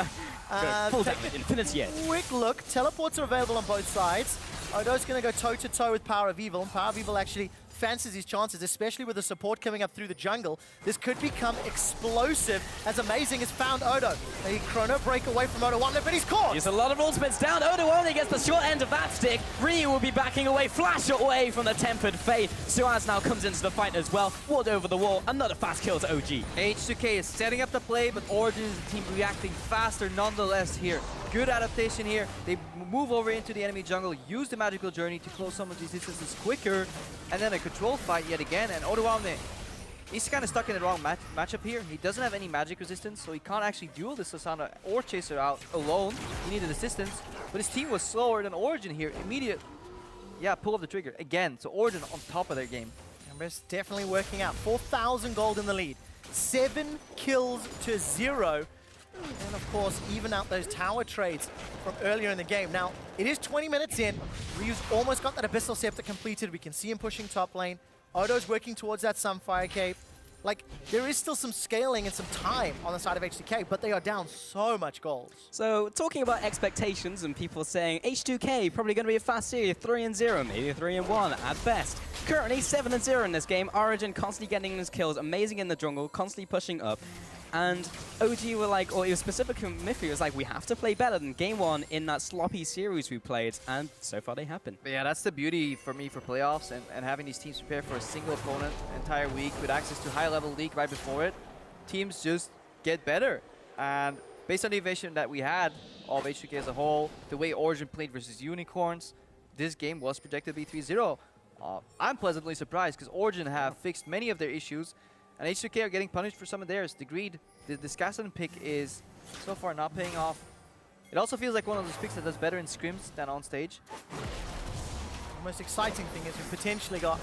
Full damage, infinity edge. Quick look, teleports are available on both sides. Odo's going to go toe-to-toe with Power of Evil, and Power of Evil actually fancies his chances, especially with the support coming up through the jungle. This could become explosive as Amazing has found Odo. A chrono break away from Odo, but he's caught! He's a lot of ultimates down. Odo only gets the short end of that stick. Ryu will be backing away, flash away from the Tempered Fate. Suaz now comes into the fight as well. Ward over the wall, another fast kill to OG. H2K is setting up the play, but Origen is the team reacting faster nonetheless here. Good adaptation here. They move over into the enemy jungle, use the magical journey to close some of these distances quicker, and then a control fight yet again. And Odoamne, he's kind of stuck in the wrong matchup here. He doesn't have any magic resistance, so he can't actually duel this Lissandra or chase her out alone. He needed assistance, but his team was slower than Origen here. Immediate, pull of the trigger again. So Origen on top of their game. And it's definitely working out. 4,000 gold in the lead. 7 kills to 0. And of course, even out those tower trades from earlier in the game. Now, it is 20 minutes in. Ryu's almost got that Abyssal Scepter completed. We can see him pushing top lane. Odo's working towards that Sunfire Cape. Like, there is still some scaling and some time on the side of H2K, but they are down so much gold. So, talking about expectations and people saying H2K probably going to be a fast series, 3-0, maybe 3-1 at best. Currently 7-0 in this game. Origen constantly getting his kills, Amazing in the jungle, constantly pushing up. And OG were like, or it was specifically Miffy was like, we have to play better than game 1 in that sloppy series we played, and so far they happen. But yeah, that's the beauty for me for playoffs and having these teams prepare for a single opponent entire week with access to high-level league right before it. Teams just get better. And based on the evasion that we had of H2K as a whole, the way Origen played versus Unicorns, this game was projected to be 3-0. I'm pleasantly surprised because Origen have fixed many of their issues, and H2K are getting punished for some of theirs. The greed, the Scassinen pick is so far not paying off. It also feels like one of those picks that does better in scrims than on stage. The most exciting thing is we've potentially got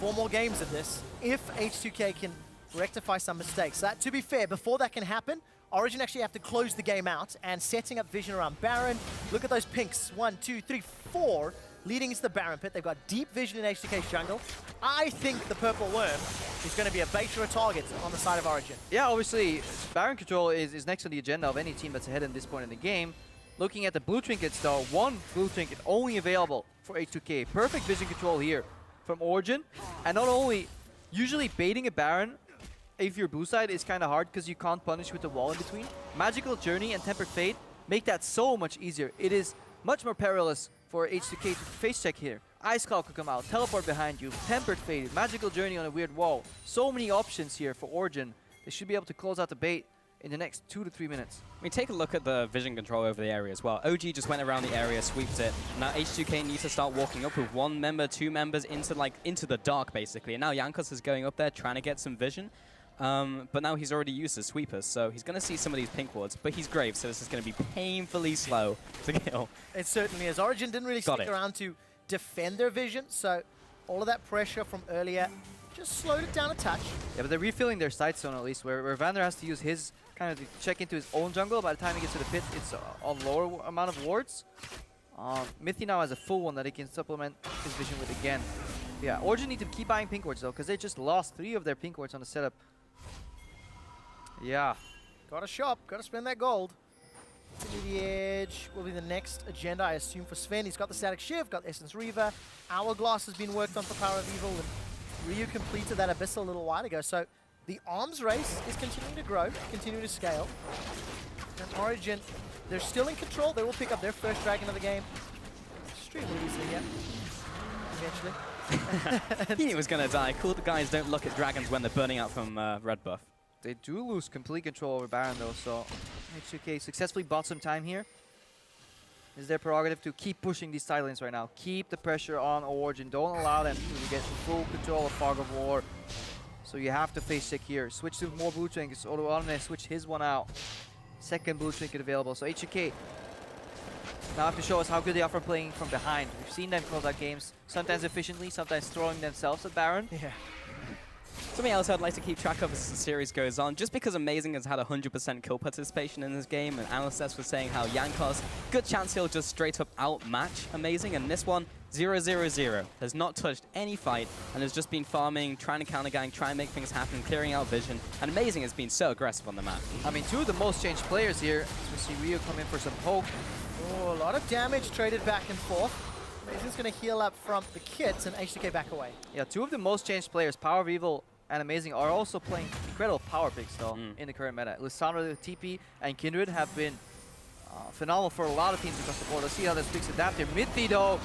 4 more games of this if H2K can rectify some mistakes. That, to be fair, before that can happen, Origen actually have to close the game out, and setting up vision around Baron. Look at those pinks. 1, 2, 3, 4. Leading into the Baron pit. They've got deep vision in H2K's jungle. I think the Purple Worm is going to be a bait or a target on the side of Origen. Yeah, obviously, Baron control is next on the agenda of any team that's ahead at this point in the game. Looking at the blue trinkets though, 1 blue trinket only available for H2K. Perfect vision control here from Origen. And not only, usually baiting a Baron, if you're blue side, is kind of hard because you can't punish with the wall in between. Magical Journey and Tempered Fate make that so much easier. It is much more perilous for H2K to face check here. Ice Cloud could come out, teleport behind you, Tempered Fate, Magical Journey on a weird wall. So many options here for Origen. They should be able to close out the bait in the next 2 to 3 minutes. I mean, take a look at the vision control over the area as well. OG just went around the area, sweeped it. Now H2K needs to start walking up with 1 member, 2 members into the dark, basically. And now Jankos is going up there trying to get some vision. But now he's already used his sweepers, so he's going to see some of these pink wards. But he's Grave, so this is going to be painfully slow to kill. It certainly is. Origen didn't really stick around to defend their vision, so all of that pressure from earlier just slowed it down a touch. Yeah, but they're refilling their side zone at least, where Vander has to use his kind of to check into his own jungle. By the time he gets to the pit, it's on lower amount of wards. Mithy now has a full one that he can supplement his vision with again. Yeah, Origen need to keep buying pink wards though, because they just lost 3 of their pink wards on the setup. Yeah. Gotta shop, gotta spend that gold. To the edge will be the next agenda, I assume, for Sven. He's got the Static Shiv, got Essence Reaver. Hourglass has been worked on for Power of Evil, and Ryu completed that Abyssal a little while ago. So the arms race is continuing to grow, continuing to scale. And Origen, they're still in control. They will pick up their first dragon of the game. Extremely easily, yeah. Eventually. He knew he was going to die. Cool, the guys don't look at dragons when they're burning out from red buff. They do lose complete control over Baron though, so H2K successfully bought some time here. It's their prerogative to keep pushing these side lanes right now. Keep the pressure on Origen. Don't allow them to get full control of Fog of War. So you have to face check here. Switch to more blue trinkets. Origen switch his one out. Second blue trinket available. So H2K now have to show us how good they are from playing from behind. We've seen them close out games, sometimes efficiently, sometimes throwing themselves at Baron. Yeah. Something else I'd like to keep track of as the series goes on, just because Amazing has had 100% kill participation in this game, and Analyst was saying how Jankos, good chance he'll just straight up outmatch Amazing, and this one, 0-0-0. Has not touched any fight, and has just been farming, trying to counter gang, trying to make things happen, clearing out vision, and Amazing has been so aggressive on the map. I mean, 2 of the most changed players here. So we see Ryu come in for some poke. Oh, a lot of damage traded back and forth. Amazing's going to heal up from the kits, and H2K back away. Yeah, 2 of the most changed players, Power of Evil and Amazing, are also playing incredible power picks though in the current meta. Lissandra, TP, and Kindred have been phenomenal for a lot of teams across the board. Let's see how this picks adapt here. Mithy though.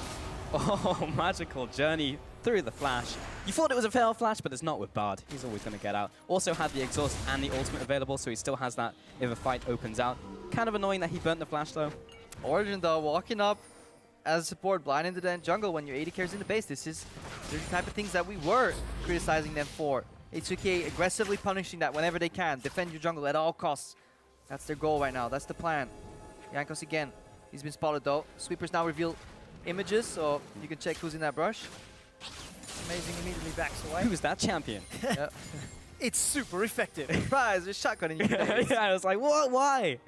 Oh, magical journey through the flash. You thought it was a fail flash, but it's not with Bard. He's always going to get out. Also had the exhaust and the ultimate available, so he still has that if a fight opens out. Kind of annoying that he burnt the flash though. Origen though, walking up as a support, blind into the jungle when your 80 carries in the base. These are the type of things that we were criticizing them for. H2K aggressively punishing that whenever they can. Defend your jungle at all costs. That's their goal right now. That's the plan. Jankos again. He's been spotted though. Sweepers now reveal images, so you can check who's in that brush. Amazing immediately backs away. Who's that champion? Yep. It's super effective. Surprise, there's shotgun in your face. Yeah, I was like, what? Why?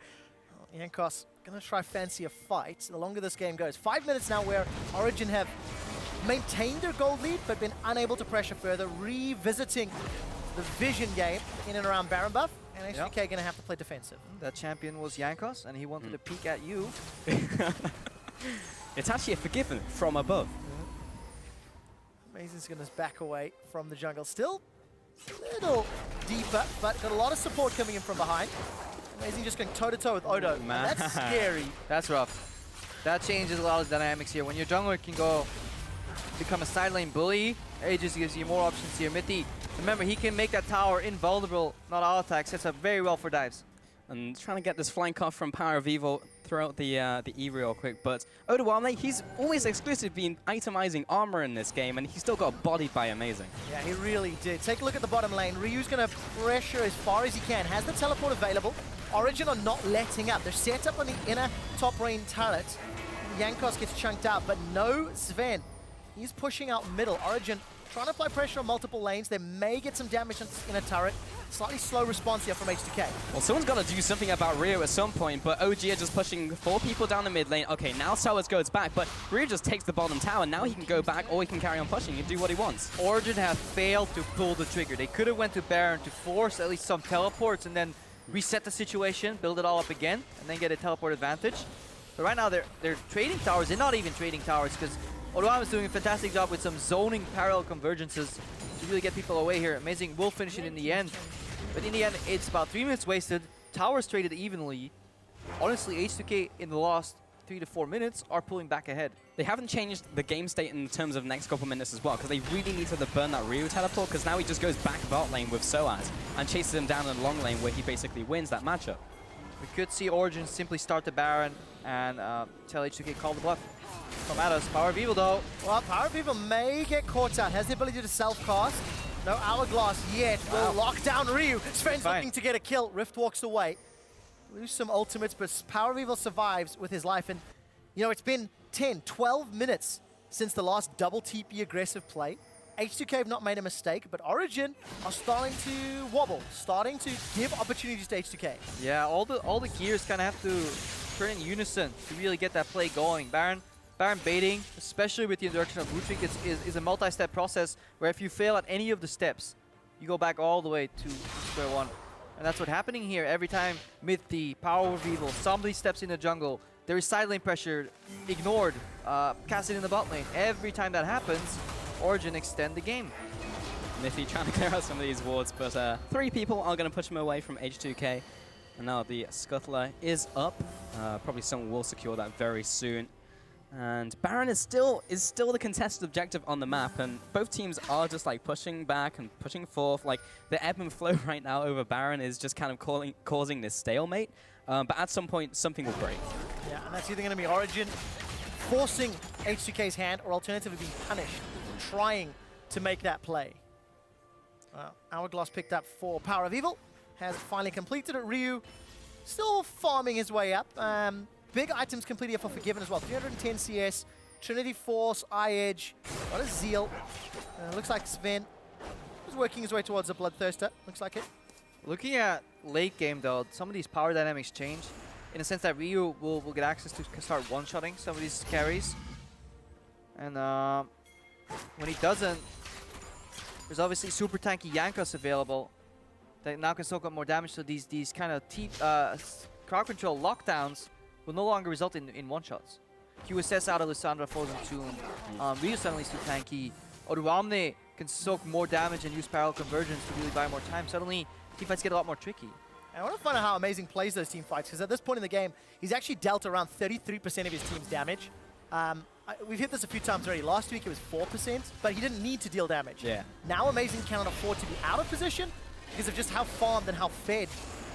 Jankos gonna try fancy a fight the longer this game goes. 5 minutes now where Origen have maintained their gold lead but been unable to pressure further, revisiting the vision game in and around Baron buff, and H2K gonna have to play defensive. That champion was Jankos, and he wanted to peek at you. It's actually a forgiven from above. Amazing's gonna back away from the jungle. Still a little deeper, but got a lot of support coming in from behind. Amazing just going toe-to-toe with Odo. Man. That's scary. That's rough. That changes a lot of dynamics here. When your jungler can go become a side lane bully, it just gives you more options here. Mithy, remember, he can make that tower invulnerable, not all attack. Sets up very well for dives. And trying to get this flank off from Power of Evil throughout the E real quick, but Odawame, he's always exclusively been itemizing armor in this game, and he still got bodied by Amazing. Yeah, he really did. Take a look at the bottom lane. Ryu's going to pressure as far as he can. Has the teleport available. Origen are not letting up. They're set up on the inner top lane turret. Jankos gets chunked out, but no Sven. He's pushing out middle. Origen trying to apply pressure on multiple lanes. They may get some damage in a turret. Slightly slow response here from H2K. Well, someone's got to do something about Ryu at some point, but OG are just pushing 4 people down the mid lane. Okay, now Sowers goes back, but Ryu just takes the bottom tower. Now he can go back, or he can carry on pushing and do what he wants. Origen have failed to pull the trigger. They could have went to Baron to force at least some teleports and then reset the situation, build it all up again, and then get a teleport advantage. But right now, they're trading towers. They're not even trading towers, because Odoam is doing a fantastic job with some zoning parallel convergences to really get people away here. Amazing will finish it in the end. But in the end, it's about 3 minutes wasted. Towers traded evenly. Honestly, H2K in the last 3 to 4 minutes are pulling back ahead. They haven't changed the game state in terms of next couple minutes as well, because they really need to burn that Ryu teleport, because now he just goes back bot lane with Soaz and chases him down in the long lane where he basically wins that matchup. We could see Origen simply start the Baron and tell H2K call the bluff. Come at us. Power of Evil though. Well, Power of Evil may get caught out. Has the ability to self-cast. No Hourglass yet. Will lock down Ryu. Sven's looking to get a kill. Rift walks away. Lose some ultimates, but Power of Evil survives with his life. And, you know, it's been 10, 12 minutes since the last double TP aggressive play. H2K have not made a mistake, but Origen are starting to wobble, starting to give opportunities to H2K. Yeah, all the gears kind of have to turn in unison to really get that play going. Baron baiting, especially with the introduction of Root Trick, is a multi-step process where if you fail at any of the steps, you go back all the way to square one. And that's what's happening here. Every time Mythi, Power of Evil, somebody steps in the jungle, there is side lane pressure, ignored, cast it in the bot lane. Every time that happens, Origen extend the game. Mythi trying to clear out some of these wards, but 3 people are going to push him away from H2K. And now the Scuttler is up. Probably someone will secure that very soon. And Baron is still the contested objective on the map, and both teams are just like pushing back and pushing forth. Like the ebb and flow right now over Baron is just kind of causing this stalemate. But at some point, something will break. Yeah, and that's either going to be Origen forcing H2K's hand, or alternatively being punished, trying to make that play. Hourglass picked up for Power of Evil, has finally completed it. Ryu still farming his way up. Big items completed here for Forgiven as well. 310 CS, Trinity Force, Eye Edge, got a Zeal. Looks like Sven is working his way towards a Bloodthirster. Looks like it. Looking at late game though, some of these power dynamics change in the sense that Ryu will get access to start one-shotting some of these carries. And when he doesn't, there's obviously super tanky Jankos available that now can soak up more damage, so these kind of crowd control lockdowns will no longer result in one-shots. QSS out of Lissandra, Frozen Tomb. Ryu suddenly is too tanky. Oduamne can soak more damage and use parallel conversions to really buy more time. Suddenly, teamfights get a lot more tricky. And I want to find out how Amazing plays those team fights, because at this point in the game, he's actually dealt around 33% of his team's damage. We've hit this a few times already. Last week it was 4%, but he didn't need to deal damage. Yeah. Now Amazing cannot afford to be out of position because of just how farmed and how fed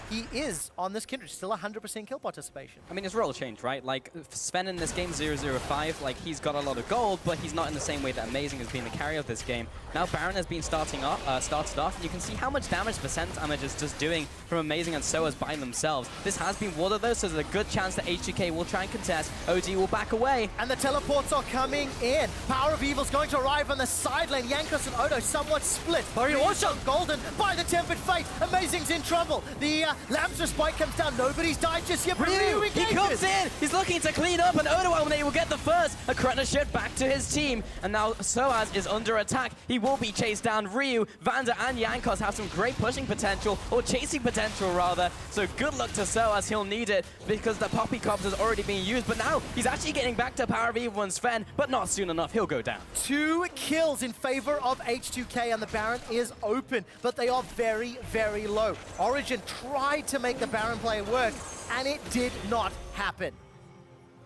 he is on this Kindred. Still 100% kill participation. I mean, his role changed, right? Like, Sven in this game, 0-0-5, like, he's got a lot of gold, but he's not in the same way that Amazing has been the carrier of this game. Now Baron has been started off, and you can see how much damage percent damage is just doing from Amazing and Soaz by themselves. This has been watered, though, so there's a good chance that H2K will try and contest. OG will back away. And the teleports are coming in. Power of Evil's going to arrive on the side lane. Jankos and Odo somewhat split. Also golden by the Tempered Fate. Amazing's in trouble. The Lamb's Respite comes down. Nobody's died just yet, but Ryu engages. He comes in. He's looking to clean up, and Odo will get the first. A Kretna shift back to his team. And now Soaz is under attack. He will be chased down. Ryu, Vander, and Jankos have some great pushing potential, or chasing potential, rather. So good luck to Soaz. He'll need it because the Poppy Cops has already been used. But now he's actually getting back to Power of Evil and Sven, but not soon enough. He'll go down. 2 kills in favor of H2K, and the Baron is open, but they are very, very low. Origen tried to make the Baron play work, and it did not happen.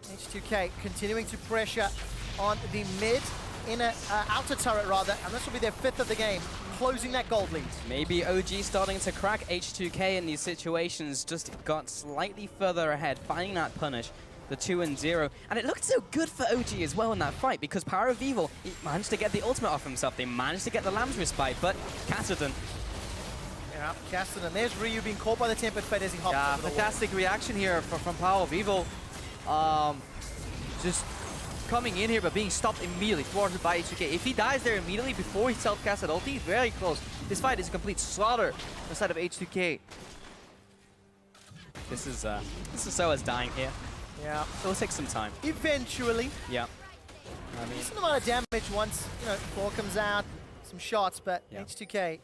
H2K continuing to pressure on the mid, inner outer turret rather, and this will be their 5th of the game, closing that gold lead. Maybe OG starting to crack. H2K in these situations just got slightly further ahead, finding that punish. The 2-0, and it looked so good for OG as well in that fight because Power of Evil, he managed to get the ultimate off himself. They managed to get the Lamb's Respite, but Cassidy. Yeah, Cassidy. There's Ryu being caught by the Tempered Fate as he hops over the fantastic reaction here from Power of Evil. Just coming in here but being stopped immediately, thwarted by H2K. If he dies there immediately before he self-casted ulti, he's very close. This fight is a complete slaughter on the side of H2K. This is Soaz dying here. Yeah. It'll take some time. Eventually. Yeah. I mean, decent amount of damage once, you know, Claw comes out, some shots, but H2K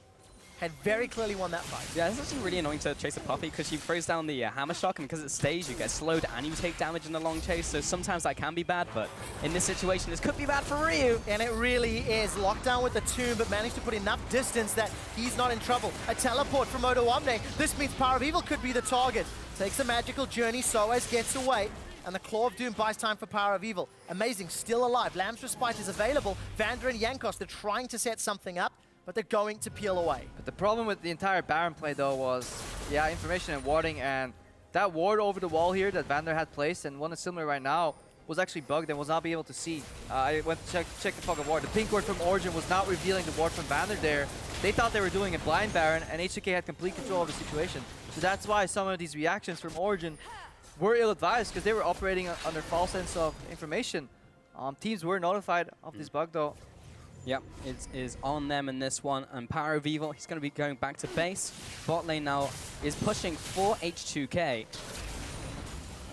had very clearly won that fight. Yeah, it's actually really annoying to chase a Poppy because she throws down the Hammer Shock, and because it stays, you get slowed and you take damage in the long chase, so sometimes that can be bad, but in this situation, this could be bad for Ryu. And it really is. Lockdown with the tomb, but managed to put enough distance that he's not in trouble. A teleport from Odoamne. This means Power of Evil could be the target. Takes a magical journey, Soaz gets away. and the Claw of Doom buys time for Power of Evil. Amazing, still alive. Lamb's Respite is available. Vander and Jankos, they're trying to set something up, but they're going to peel away. But the problem with the entire Baron play, though, was, yeah, information and warding, and that ward over the wall here that Vander had placed, and one is similar right now, was actually bugged and was not be able to see. I went to check the fucking ward. The pink ward from Origen was not revealing the ward from Vander there. They thought they were doing a blind Baron, and H2K had complete control of the situation. So that's why some of these reactions from Origen were ill-advised, because they were operating under false sense of information. Teams were notified of this bug, though. Yep, it is on them in this one. And Power of Evil, he's going to be going back to base. Bot lane now is pushing for H2K.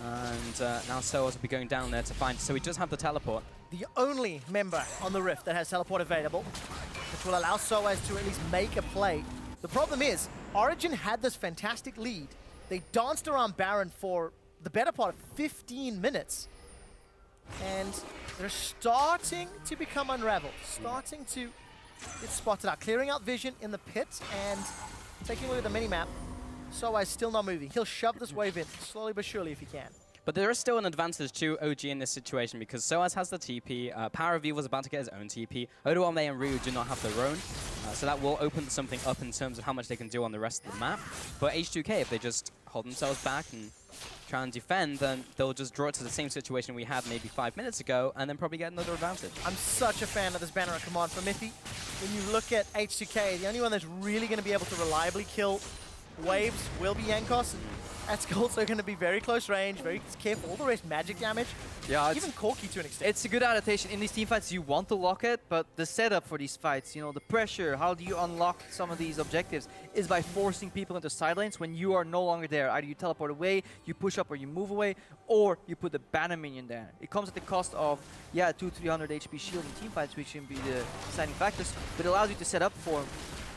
And now Soaz will be going down there to find. So he does have the teleport. The only member on the Rift that has teleport available, which will allow Soaz to at least make a play. The problem is, Origen had this fantastic lead. They danced around Baron for the better part of 15 minutes. And they're starting to become unraveled, starting to get spotted out, clearing out vision in the pit and taking a look at the minimap. Soaz still not moving. He'll shove this wave in, slowly but surely if he can. But there is still an advantage to OG in this situation because Soaz has the TP, Power of Evil is about to get his own TP, Odoame and Ryu do not have their own, so that will open something up in terms of how much they can do on the rest of the map. But H2K, if they just hold themselves back and try and defend, then they'll just draw it to the same situation we had maybe 5 minutes ago and then probably get another advantage. I'm such a fan of this banner at command from Miffy. When you look at H2K, the only one that's really going to be able to reliably kill waves will be Jankos. That's also going to be very close range, very careful. All the rest magic damage. Yeah, even Corki to an extent. It's a good adaptation. In these team fights, you want to lock it, but the setup for these fights, you know, the pressure, how do you unlock some of these objectives, is by forcing people into side lanes when you are no longer there. Either you teleport away, you push up or you move away, or you put the banner minion there. It comes at the cost of, yeah, 200-300 HP shield in team fights, which can be the deciding factors, but it allows you to set up for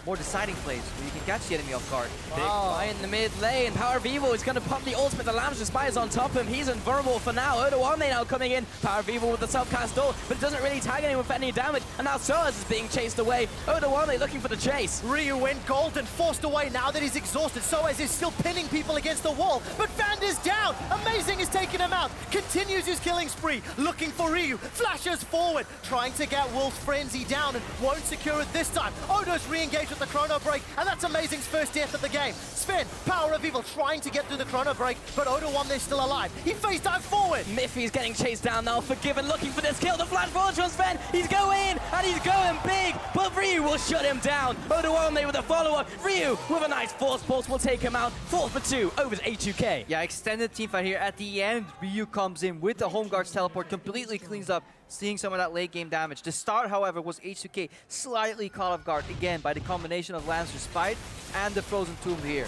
more deciding plays where you can catch the enemy off guard. Big fight in the mid lane. Power of Evil is going to pop the ultimate. The Lamb's Respite is on top of him. He's invulnerable for now. Odoame now coming in. Power of Evil with the self-cast ult, but it doesn't really tag anyone for any damage. And now Soaz is being chased away. Odoame looking for the chase. Ryu went golden, forced away now that he's exhausted. Soaz is still pinning people against the wall, but Vander's down. Amazing is taking him out. Continues his killing spree, looking for Ryu. Flashes forward, trying to get Wolf's Frenzy down and won't secure it this time. Odo's re-engaged with the Chrono Break, and that's Amazing's first death of the game. Sven, Power of Evil, trying to get through the Chrono Break, but Odo1 is still alive. He face dive forward. Miffy's getting chased down now. Forgiven looking for this kill. The flash forward from Sven. He's going, and he's going big, but Ryu will shut him down. Odoame with a follow-up. Ryu with a nice force pulse will take him out. 4 for 2 over to H2K. Yeah, extended team fight here. At the end, Ryu comes in with the home guard's teleport, completely cleans up, seeing some of that late game damage. The start, however, was H2K slightly caught off guard again by the combination of Lance Respite and the Frozen Tomb here.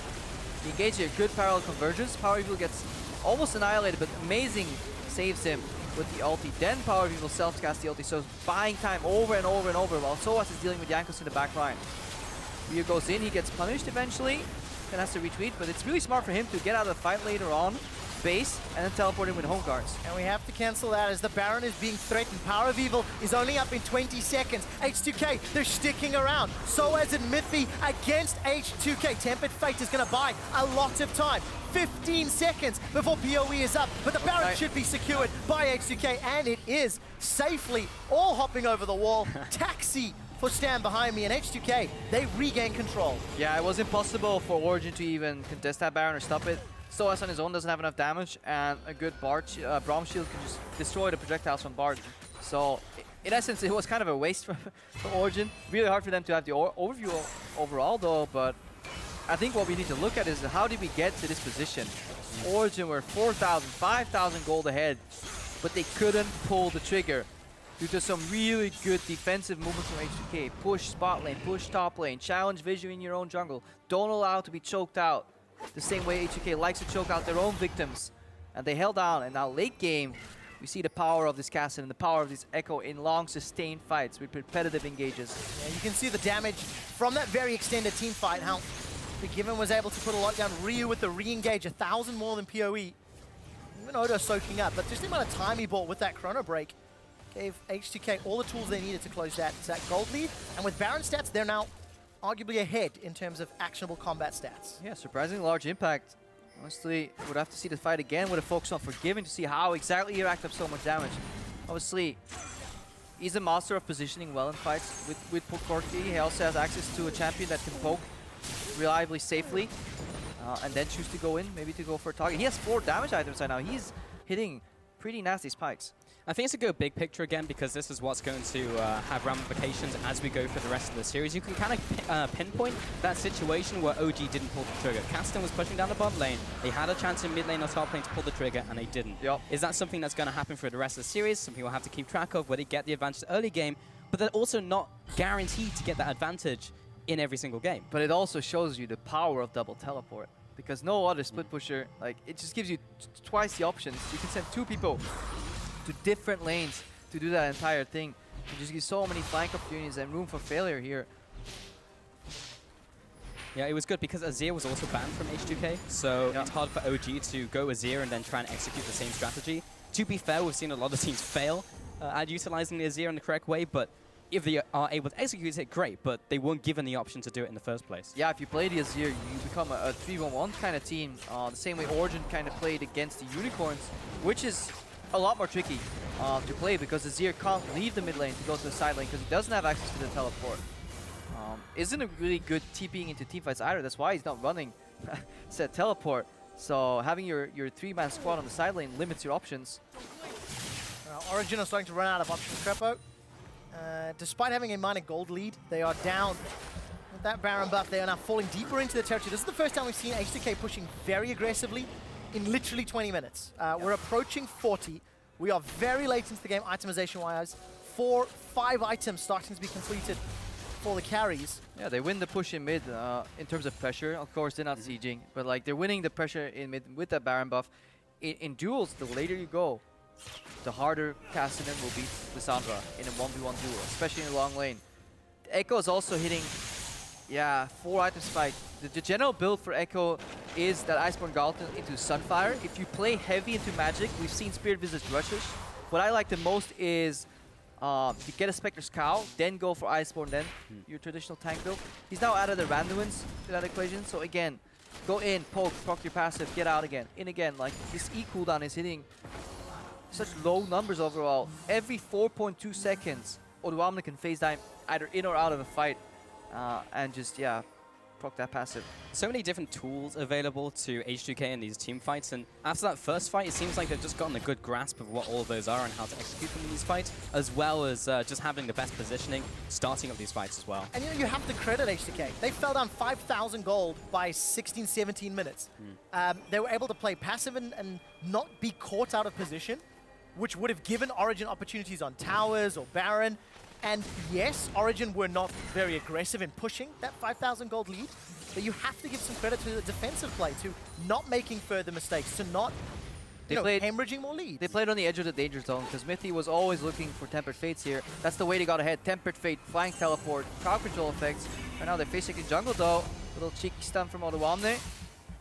He engaged here, good parallel convergence. Power Evil gets almost annihilated, but Amazing saves him with the ulti. Then Power Evil self-cast the ulti, so buying time over and over and over while Soaz is dealing with Jankos in the back line. Ryu goes in, he gets punished eventually, then has to retreat, but it's really smart for him to get out of the fight later on, base, and then teleport in with home guards. And we have to cancel that as the Baron is being threatened. Power of Evil is only up in 20 seconds. H2K, they're sticking around. Soaz and Miffy against H2K. Tempered Fate is going to buy a lot of time. 15 seconds before PoE is up, but the Baron should be secured by H2K, and it is safely all hopping over the wall. Taxi for Stand behind me, and H2K, they regain control. Yeah, it was impossible for Origen to even contest that Baron or stop it. Soaz on his own doesn't have enough damage, and a good Braum shield can just destroy the projectiles from Bard. So, in essence, it was kind of a waste for Origen. Really hard for them to have the overview overall, though, but I think what we need to look at is how did we get to this position? Origen were 4,000, 5,000 gold ahead, but they couldn't pull the trigger due to some really good defensive movements from H2K. Push spot lane, push top lane, challenge vision in your own jungle. Don't allow it to be choked out the same way H2K likes to choke out their own victims. And they held down, and now late game, we see the power of this castle and the power of this Echo in long sustained fights with repetitive engages. Yeah, you can see the damage from that very extended team fight, how Forgiven was able to put a lot down. Ryu with the re-engage, 1,000 more than PoE. Even Odo soaking up, but just the amount of time he bought with that Chrono Break gave H2K all the tools they needed to close that gold lead. And with Baron stats, they're now arguably ahead in terms of actionable combat stats. Yeah, surprisingly large impact. Honestly, would have to see the fight again with a focus on Forgiven to see how exactly he racked up so much damage. Obviously, he's a master of positioning well in fights with Corki. He also has access to a champion that can poke reliably, safely, and then choose to go in, maybe to go for a target. He has 4 damage items right now. He's hitting pretty nasty spikes. I think it's a good big picture again because this is what's going to have ramifications as we go through the rest of the series. You can kind of pinpoint that situation where OG didn't pull the trigger. Caston was pushing down the bot lane. They had a chance in mid lane or top lane to pull the trigger, and they didn't. Yep. Is that something that's going to happen for the rest of the series? Something we'll have to keep track of where they get the advantage early game, but they're also not guaranteed to get that advantage in every single game. But it also shows you the power of double teleport. Because no other split pusher, like, it just gives you twice the options. You can send 2 people to different lanes to do that entire thing. It just gives so many flank opportunities and room for failure here. Yeah, it was good because Azir was also banned from H2K, so it's hard for OG to go Azir and then try and execute the same strategy. To be fair, we've seen a lot of teams fail at utilizing the Azir in the correct way, but if they are able to execute it, great, but they weren't given the option to do it in the first place. Yeah, if you play the Azir, you become a 3-1-1 kind of team, the same way Origen kind of played against the Unicorns, which is a lot more tricky to play because Azir can't leave the mid lane to go to the side lane because he doesn't have access to the teleport. Isn't a really good TPing into teamfights either. That's why he's not running said teleport. So having your 3-man squad on the side lane limits your options. Origen are starting to run out of options, Crepo. Despite having a minor gold lead, they are down. With that Baron buff, they are now falling deeper into the territory. This is the first time we've seen H2K pushing very aggressively in literally 20 minutes. We're approaching 40. We are very late into the game, itemization-wise. 4, 5 items starting to be completed for the carries. Yeah, they win the push in mid in terms of pressure. Of course, they're not sieging, but like they're winning the pressure in mid with that Baron buff. In duels, the later you go, the harder Cassidy will beat Lissandra in a 1v1 duel, especially in the long lane. Echo is also hitting, 4 item spike. The general build for Echo is that Iceborne Galton into Sunfire. If you play heavy into Magic, we've seen Spirit Visage Rushes. What I like the most is you get a Spectre's Cow, then go for Iceborne, then your traditional tank build. He's now added the randomins to that equation, so again, go in, poke, proc your passive, get out again, in again. Like, this E cooldown is hitting such low numbers overall. Every 4.2 seconds, Oduamne can phase dive either in or out of a fight and just, proc that passive. So many different tools available to H2K in these team fights, and after that first fight, it seems like they've just gotten a good grasp of what all of those are and how to execute them in these fights, as well as just having the best positioning, starting up these fights as well. And you have to credit H2K. They fell down 5,000 gold by 16, 17 minutes. They were able to play passive and not be caught out of position, which would have given Origen opportunities on towers or Baron. And yes, Origen were not very aggressive in pushing that 5,000 gold lead, but you have to give some credit to the defensive play, to not making further mistakes, to not hemorrhaging more leads. They played on the edge of the danger zone because Mithy was always looking for Tempered Fates here. That's the way they got ahead. Tempered Fate, Flying Teleport, crowd control effects. Right now they're facing in jungle though. Little cheeky stun from Oduamne.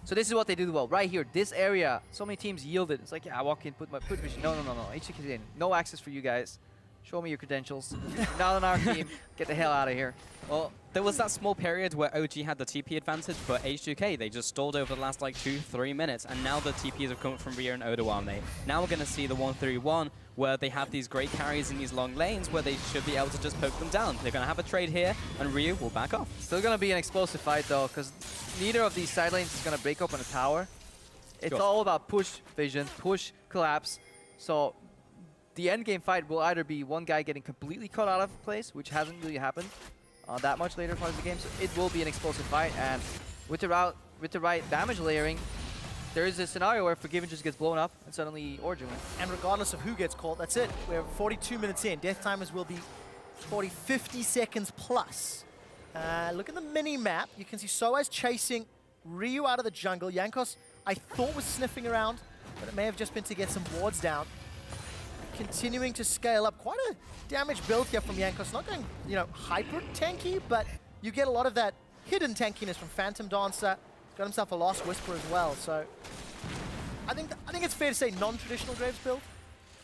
So this is what they do well. Right here, this area, so many teams yielded. It's like, I walk in, put vision. No. H2K in. No access for you guys. Show me your credentials. You're not on our team. Get the hell out of here. Well, there was that small period where OG had the TP advantage, but H2K, they just stalled over the last like 2-3 minutes, and now the TPs have come from Rhea and Oduamne. Now we're going to see the 1-3-1, where they have these great carries in these long lanes, where they should be able to just poke them down. They're going to have a trade here, and Ryu will back off. Still going to be an explosive fight, though, because neither of these side lanes is going to break open a tower. It's all about push vision, push collapse. So the end game fight will either be one guy getting completely caught out of place, which hasn't really happened that much later part of the game. So it will be an explosive fight, and with the right damage layering, there is a scenario where Forgiven just gets blown up and suddenly Origen wins. And regardless of who gets caught, that's it. We're 42 minutes in. Death timers will be 50 seconds plus. Look at the mini-map. You can see Soaz chasing Ryu out of the jungle. Jankos, I thought, was sniffing around, but it may have just been to get some wards down. Continuing to scale up. Quite a damage build here from Jankos. Not going, hyper tanky, but you get a lot of that hidden tankiness from Phantom Dancer. He's got himself a Lost Whisper as well, so I think it's fair to say non-traditional Graves build.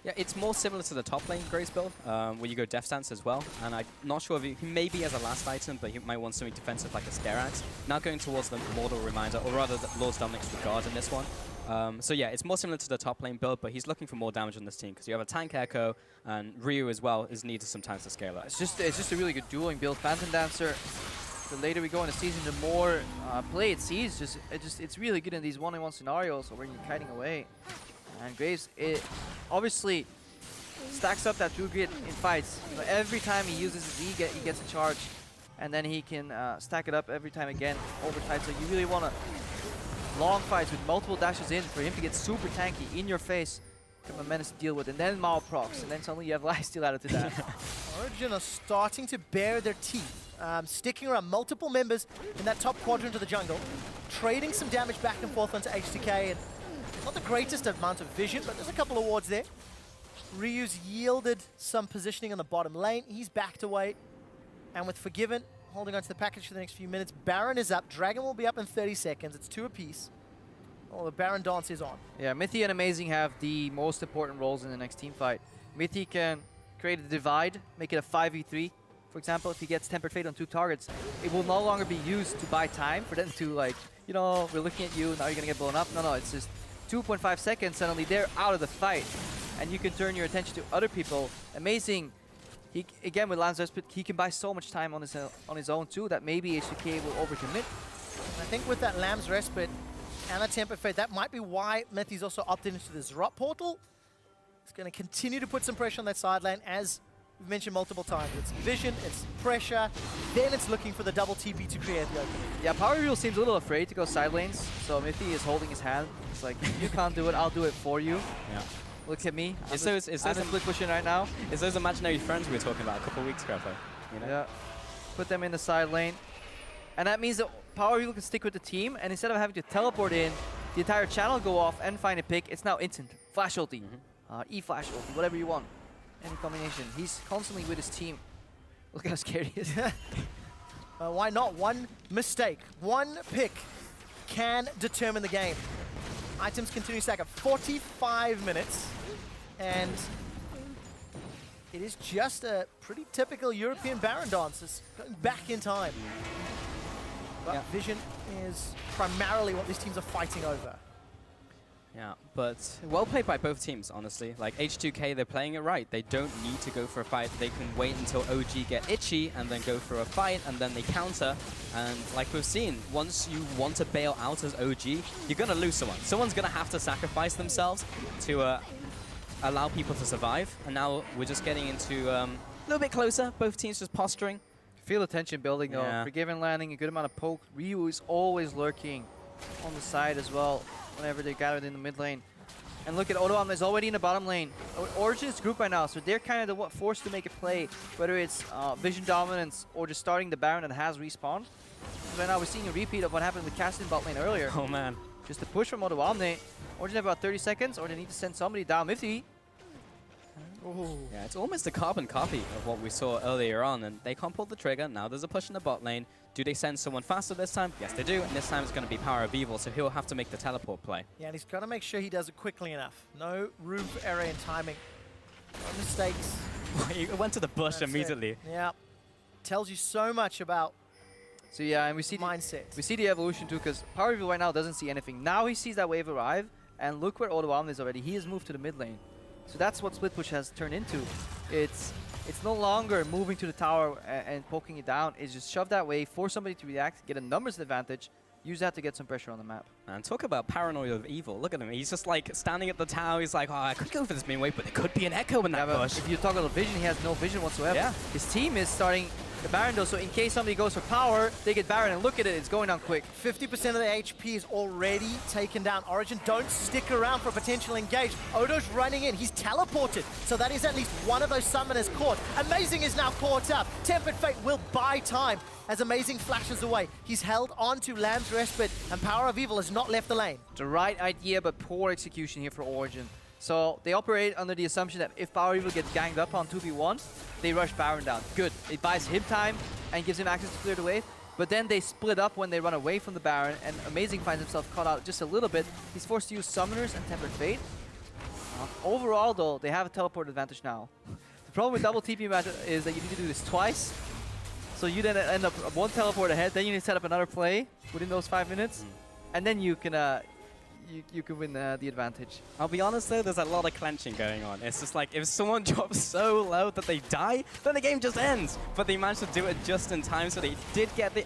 Yeah, it's more similar to the top lane Grace build, where you go Death Stance as well. And I'm not sure if he maybe as a last item, but he might want something defensive like a Scare Axe. Now going towards the Mortal Reminder, or rather the Lord's Dominic's Regard in this one. So yeah, it's more similar to the top lane build, but he's looking for more damage on this team because you have a tank Echo, and Ryu as well is needed sometimes to scale up. It's just a really good dueling build. Phantom Dancer, the later we go in the season, the more play it sees. It's really good in these one-on-one scenarios where you're kiting away. And Graves, it obviously stacks up that true grit in fights. So every time he uses his E, he gets a charge, and then he can stack it up every time again over time. So you really want to long fights with multiple dashes in for him to get super tanky in your face, become a menace to deal with, and then Mao procs, and then suddenly you have lifesteal added to that. Origen are starting to bare their teeth, sticking around multiple members in that top quadrant of the jungle, trading some damage back and forth onto H2K, and not the greatest amount of vision, but there's a couple of wards there. Ryu's yielded some positioning on the bottom lane. He's backed away, and with Forgiven holding onto the package for the next few minutes, Baron is up. Dragon will be up in 30 seconds. It's 2 apiece. Oh, the Baron dance is on. Yeah, Mithy and Amazing have the most important roles in the next team fight. Mithy can create a divide, make it a 5v3. For example, if he gets Tempered Fate on 2 targets, it will no longer be used to buy time for them to, like, you know, we're looking at you, now you're going to get blown up. No, it's just 2.5 seconds, suddenly they're out of the fight. And you can turn your attention to other people. Amazing. He, again, with Lance Respite, he can buy so much time on his own too that maybe H2K will overcommit. I think with that Lamb's Respite and a Tempered Fate, that might be why Methy's also opted into this Rot Portal. He's going to continue to put some pressure on that side lane, as we've mentioned multiple times. It's vision, it's pressure, then it's looking for the double TP to create the opening. Yeah, Power Reveal seems a little afraid to go side lanes, so Mithy is holding his hand. It's like, you can't do it, I'll do it for you. Yeah. Look at me. I'm split pushing right now. It's those imaginary friends we were talking about a couple of weeks ago, you know? Yeah. Put them in the side lane. And that means that Power Reveal can stick with the team, and instead of having to teleport in, the entire channel go off and find a pick, it's now instant. Flash ulti. E-flash ulti, whatever you want. Any combination. He's constantly with his team. Look how scared he is. Why not? One mistake, one pick can determine the game. Items continue to stack up 45 minutes, and it is just a pretty typical European Baron dance. It's going back in time. But vision is primarily what these teams are fighting over. Yeah, but well played by both teams, honestly. Like H2K, they're playing it right. They don't need to go for a fight. They can wait until OG get itchy and then go for a fight, and then they counter. And like we've seen, once you want to bail out as OG, you're going to lose someone. Someone's going to have to sacrifice themselves to allow people to survive. And now we're just getting into a little bit closer. Both teams just posturing. Feel the tension building though. Forgiven landing, a good amount of poke. Ryu is always lurking on the side as well whenever they're gathered in the mid lane. And look at Odoam is already in the bottom lane. Origen's group right now, so they're kind of forced to make a play, whether it's vision dominance or just starting the Baron that has respawned. Right now we're seeing a repeat of what happened with Castle in bot lane earlier. Oh man. Just a push from Odoamne. Origin have about 30 seconds, or they need to send somebody down. Mithy. Yeah, it's almost a carbon copy of what we saw earlier on, and they can't pull the trigger. Now there's a push in the bot lane. Do they send someone faster this time? Yes, they do, and this time it's going to be Power of Evil, so he'll have to make the teleport play. Yeah, and he's got to make sure he does it quickly enough. No room for error in timing. No mistakes. He went to the bush immediately. Yeah. Tells you so much about and we see mindset. We see the evolution too, because Power Reveal right now doesn't see anything. Now he sees that wave arrive, and look where Odoam is already. He has moved to the mid lane. So that's what Split Push has turned into. It's no longer moving to the tower and poking it down. It's just shove that way, force somebody to react, get a numbers advantage, use that to get some pressure on the map. And talk about paranoia of evil. Look at him. He's just like standing at the tower. He's like, oh, I could go for this main wave, but there could be an echo in that bush. If you talk about vision, he has no vision whatsoever. Yeah. His team is starting the Baron though, so in case somebody goes for power, they get Baron, and look at it, it's going down quick. 50% of the HP is already taken down. Origen don't stick around for a potential engage. Odo's running in, he's teleported, so that is at least one of those summoners caught. Amazing is now caught up. Tempered Fate will buy time as Amazing flashes away. He's held on to Lamb's Respite, and Power of Evil has not left the lane. The right idea, but poor execution here for Origen. So they operate under the assumption that if Power Evil gets ganged up on 2v1, they rush Baron down. Good. It buys him time and gives him access to clear the wave. But then they split up when they run away from the Baron, and Amazing finds himself caught out just a little bit. He's forced to use Summoners and Tempered Fate. Overall, though, they have a teleport advantage now. The problem with double TP match is that you need to do this twice. So you then end up one teleport ahead, then you need to set up another play within those 5 minutes, and then you can you can win the advantage. I'll be honest though, there's a lot of clenching going on. It's just like if someone drops so low that they die, then the game just ends. But they managed to do it just in time, so they did get the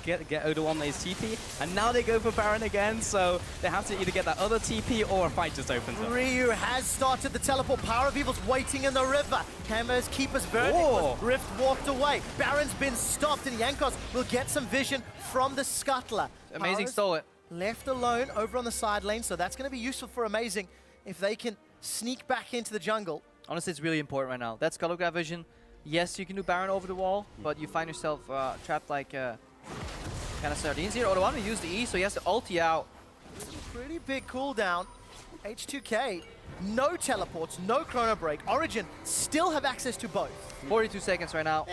get Odoamne's TP, and now they go for Baron again. So they have to either get that other TP or a fight just opens up. Ryu has started the teleport. Power of Evil's waiting in the river. Hammer's Keeper's verdict. Rift walked away. Baron's been stopped, and Jankos will get some vision from the scuttler. Amazing stole it. Left alone over on the side lane, so that's going to be useful for Amazing if they can sneak back into the jungle. Honestly, it's really important right now. That Scuttle Grab vision, yes, you can do Baron over the wall, but you find yourself trapped like kind of sardines here. Odoamne used the E, so he has to ulti out. Pretty big cooldown. H2K, no teleports, no chrono break. Origen still have access to both. 42 seconds right now.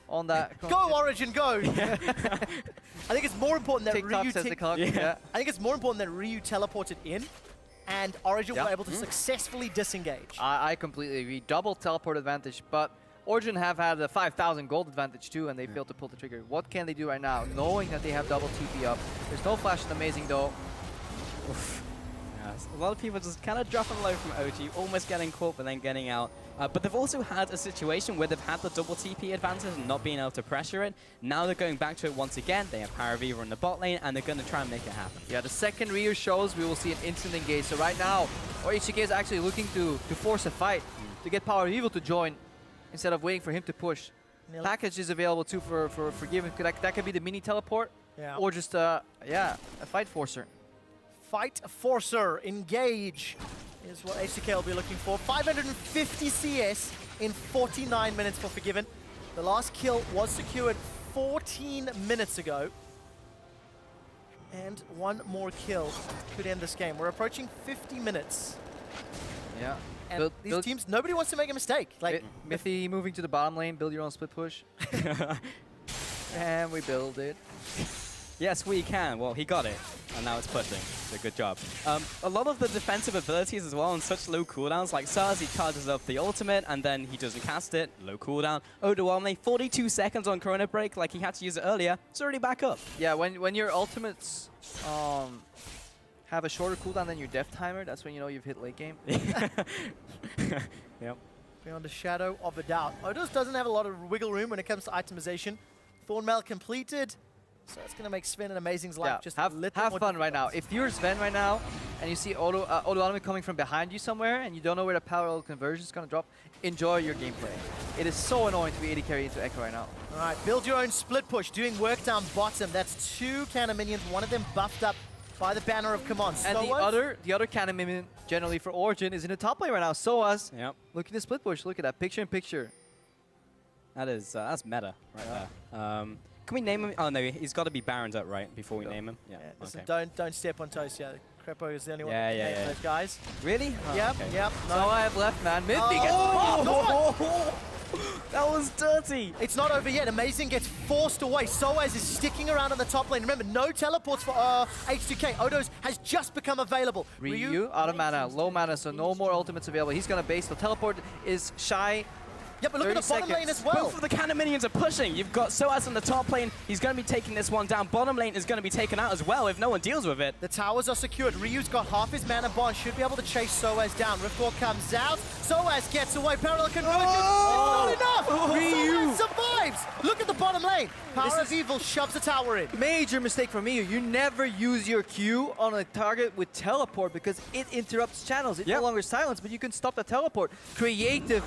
On that. Go Origen, go! I think it's more important that TikTok Ryu says the clock. Yeah. I think it's more important that Ryu teleported in and Origen were able to successfully disengage. I completely agree. Double teleport advantage, but Origen have had a 5,000 gold advantage too, and they failed to pull the trigger. What can they do right now, knowing that they have double TP up? There's no flash in Amazing though. Oof. Yes. A lot of people just kind of dropping low from OG, almost getting caught but then getting out. But they've also had a situation where they've had the double TP advantage and not being able to pressure it. Now they're going back to it once again. They have Power of Evil in the bot lane, and they're going to try and make it happen. Yeah, the second Ryu shows, we will see an instant engage. So right now, H2K is actually looking to force a fight, to get Power of Evil to join, instead of waiting for him to push. Package is available too for Forgiven. That could be the mini teleport, or just a fight forcer. Fight Forcer, engage is what H2K will be looking for. 550 CS in 49 minutes for Forgiven. The last kill was secured 14 minutes ago. And one more kill could end this game. We're approaching 50 minutes. Yeah. And these teams, nobody wants to make a mistake. Like Mithy moving to the bottom lane, build your own split push. And we build it. Yes, we can. Well, he got it, and now it's pushing. So good job. A lot of the defensive abilities as well on such low cooldowns, like Sars, he charges up the ultimate, and then he doesn't cast it. Low cooldown. Odoamne, 42 seconds on Chrono Break, like he had to use it earlier. It's already back up. Yeah, when your ultimates have a shorter cooldown than your death timer, that's when you know you've hit late game. Yep. Beyond a shadow of a doubt. Odos doesn't have a lot of wiggle room when it comes to itemization. Thornmail completed. So it's going to make Sven and Amazing's life just have a little more fun right now. If you're Sven right now and you see Odoamne coming from behind you somewhere and you don't know where the power conversion is going to drop, enjoy your gameplay. It is so annoying to be AD carry into Echo right now. All right, build your own split push, doing work down bottom. That's 2 cannon minions, one of them buffed up by the banner of command. And the other cannon minion generally for Origen is in the top lane right now. Soaz, look at the split push. Look at that, picture in picture. That is that's meta right there. Can we name him? Oh no, he's got to be Baron's up, right? Before we name him. Yeah. Listen, don't step on toes. Yeah, Crepo is the only one that can name those guys. Really? Oh, yep. No, I have left, man. Mithy gets that was dirty. It's not over yet. Amazing gets forced away. Soaz is sticking around on the top lane. Remember, no teleports for H2K. Odos has just become available. Ryu out of mana, low mana, so no more ultimates available. He's gonna base. The teleport is shy. Yeah, but look at the bottom lane as well. Both of the cannon minions are pushing. You've got Soaz on the top lane. He's going to be taking this one down. Bottom lane is going to be taken out as well if no one deals with it. The towers are secured. Ryu's got half his mana bond. Should be able to chase Soaz down. Riftwalk comes out. Soaz gets away. Parallel conversion. It's not enough. Ryu survives. Look at the bottom lane. Power of Evil shoves the tower in. Major mistake from Ryu. You never use your Q on a target with teleport because it interrupts channels. It no longer silence, but you can stop the teleport. Creative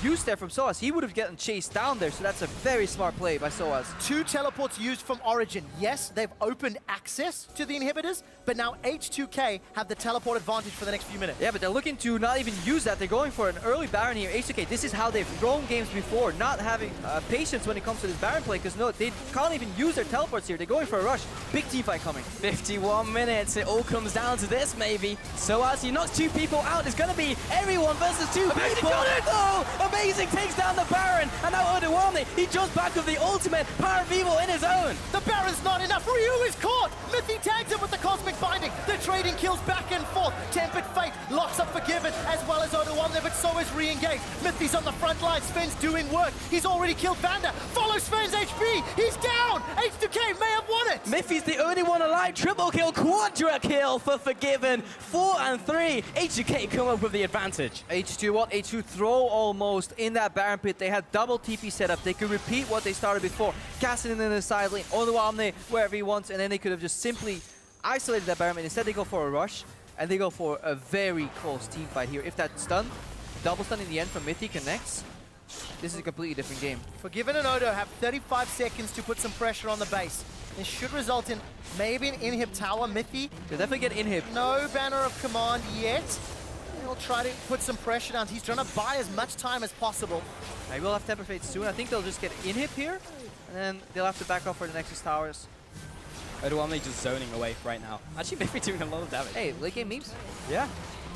use there from Soaz. He would have gotten chased down there, so that's a very smart play by Soaz. 2 teleports used from Origen. Yes, they've opened access to the inhibitors, but now H2K have the teleport advantage for the next few minutes. Yeah, but they're looking to not even use that. They're going for an early Baron here. H2K, this is how they've thrown games before, not having patience when it comes to this Baron play, because no, they can't even use their teleports here. They're going for a rush. Big teamfight coming. 51 minutes. It all comes down to this, maybe. Soaz, he knocks 2 people out. It's going to be everyone versus 2 people. Got it! Oh! Amazing takes down the Baron, and now Oduwamne, he jumps back with the ultimate, Power of Evil in his own. The Baron's not enough. Ryu is caught. Mythy tags him with the Cosmic Binding. They're trading kills back and forth. Tempered Fate locks up Forgiven as well as Oduwamne, but so is re-engaged. Mythy's on the front line. Sven's doing work. He's already killed Vanda. Follows Sven's HP. He's down. H2K may have won it. Miffy's the only one alive. Triple kill, quadra kill for Forgiven. 4 and 3. H2K come up with the advantage. H2 what? H2 throw almost in that Baron pit. They had double TP set up. They could repeat what they started before. Casting in the side lane, Oduwamne wherever he wants, and then they could have just simply isolated that Baron. Instead they go for a rush, and they go for a very close team fight here. If that stun, double stun in the end from Mythy connects, this is a completely different game. Forgiven and Odo have 35 seconds to put some pressure on the base. This should result in maybe an inhib tower. Mythy, They'll definitely get inhib. no banner of command yet. He'll try to put some pressure down. He's trying to buy as much time as possible. I will have Temper Fate soon. I think they'll just get inhib here, and then they'll have to back off for the Nexus towers. Oduwamne just zoning away right now. Actually, Miffy doing a lot of damage. Hey, late game memes. Yeah,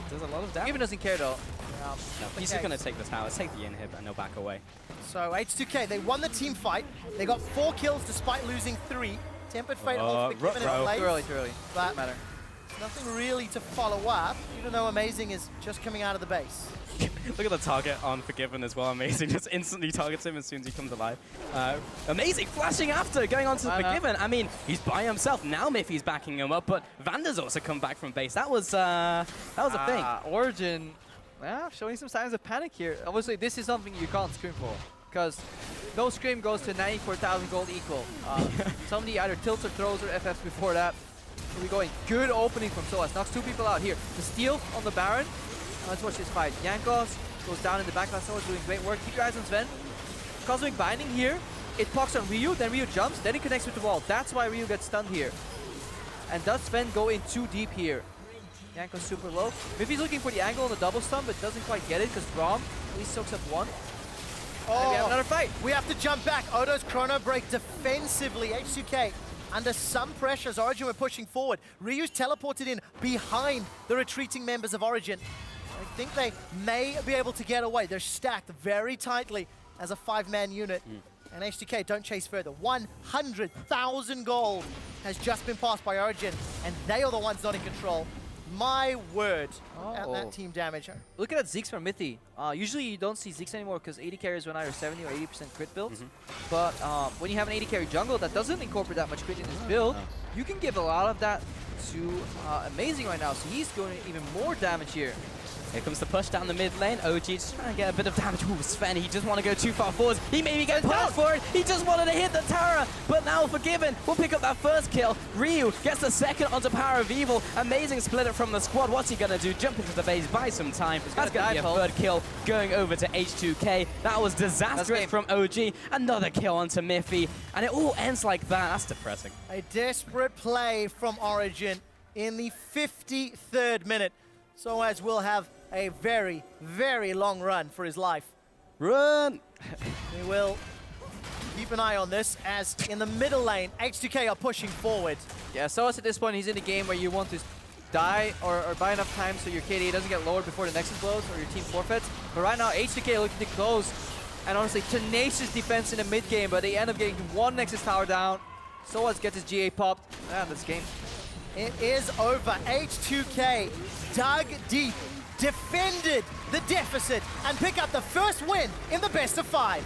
does a lot of damage. Even doesn't care though. No, he's just going to take the towers, take the inhib, and they'll back away. So H2K, they won the team fight. They got 4 kills despite losing 3. Tempered Fate holds Forgiven in place. Too early, too early. But Doesn't matter. nothing really to follow up, even though Amazing is just coming out of the base. Look at the target on Forgiven as well. Amazing just instantly targets him as soon as he comes alive. Amazing flashing after, going on to Forgiven. I mean, he's by himself. Now Miffy's backing him up, but Vanda's also come back from base. That was a thing. Origen, yeah, showing some signs of panic here. Obviously, this is something you can't scream for, because no scream goes to 94,000 gold equal. Somebody either tilts or throws or FFs before that. We're going good opening from Soas. Knocks 2 people out here. The steal on the Baron. Let's watch this fight. Jankos goes down in the back. Soas doing great work. Keep your eyes on Sven. Cosmic Binding here. It poks on Ryu. Then Ryu jumps. Then he connects with the wall. That's why Ryu gets stunned here. And does Sven go in too deep here? Jankos super low. Miffy's looking for the angle on the double stun, but doesn't quite get it because Braum at least soaks up 1. And we have another fight. We have to jump back. Odo's Chrono Break defensively. H2K under some pressure as Origen were pushing forward. Ryu's teleported in behind the retreating members of Origen. I think they may be able to get away. They're stacked very tightly as a 5-man unit. And H2K don't chase further. 100,000 gold has just been passed by Origen, and they are the ones not in control. My word, at that team damage. Look at that Zeke's from Mythy. Usually you don't see Zeke's anymore because 80 carries run either 70 or 80% crit builds. But when you have an 80 carry jungle that doesn't incorporate that much crit in his build, you can give a lot of that to Amazing right now. So he's going even more damage here. Here comes the push down the mid lane. OG just trying to get a bit of damage. Ooh, Sven, he just want to go too far forwards. He maybe gets punished for it. He just wanted to hit the tower, but now Forgiven will pick up that first kill. Ryu gets the second onto Power of Evil. Amazing split it from the squad. What's he going to do? Jump into the base, buy some time. That's going to be a third kill going over to H2K. That was disastrous from OG. Another kill onto Miffy, and it all ends like that. That's depressing. A desperate play from Origen in the 53rd minute. Soaz will have a very, very long run for his life. Run! We will keep an eye on this as in the middle lane, H2K are pushing forward. Yeah, Soas at this point, he's in a game where you want to die or buy enough time so your KDA doesn't get lowered before the Nexus blows or your team forfeits. But right now, H2K looking to close. And honestly, tenacious defense in the mid game, but they end up getting 1 Nexus tower down. Soas gets his GA popped. And this game. It is over. H2K dug deep, defended the deficit, and pick up the first win in the best of 5.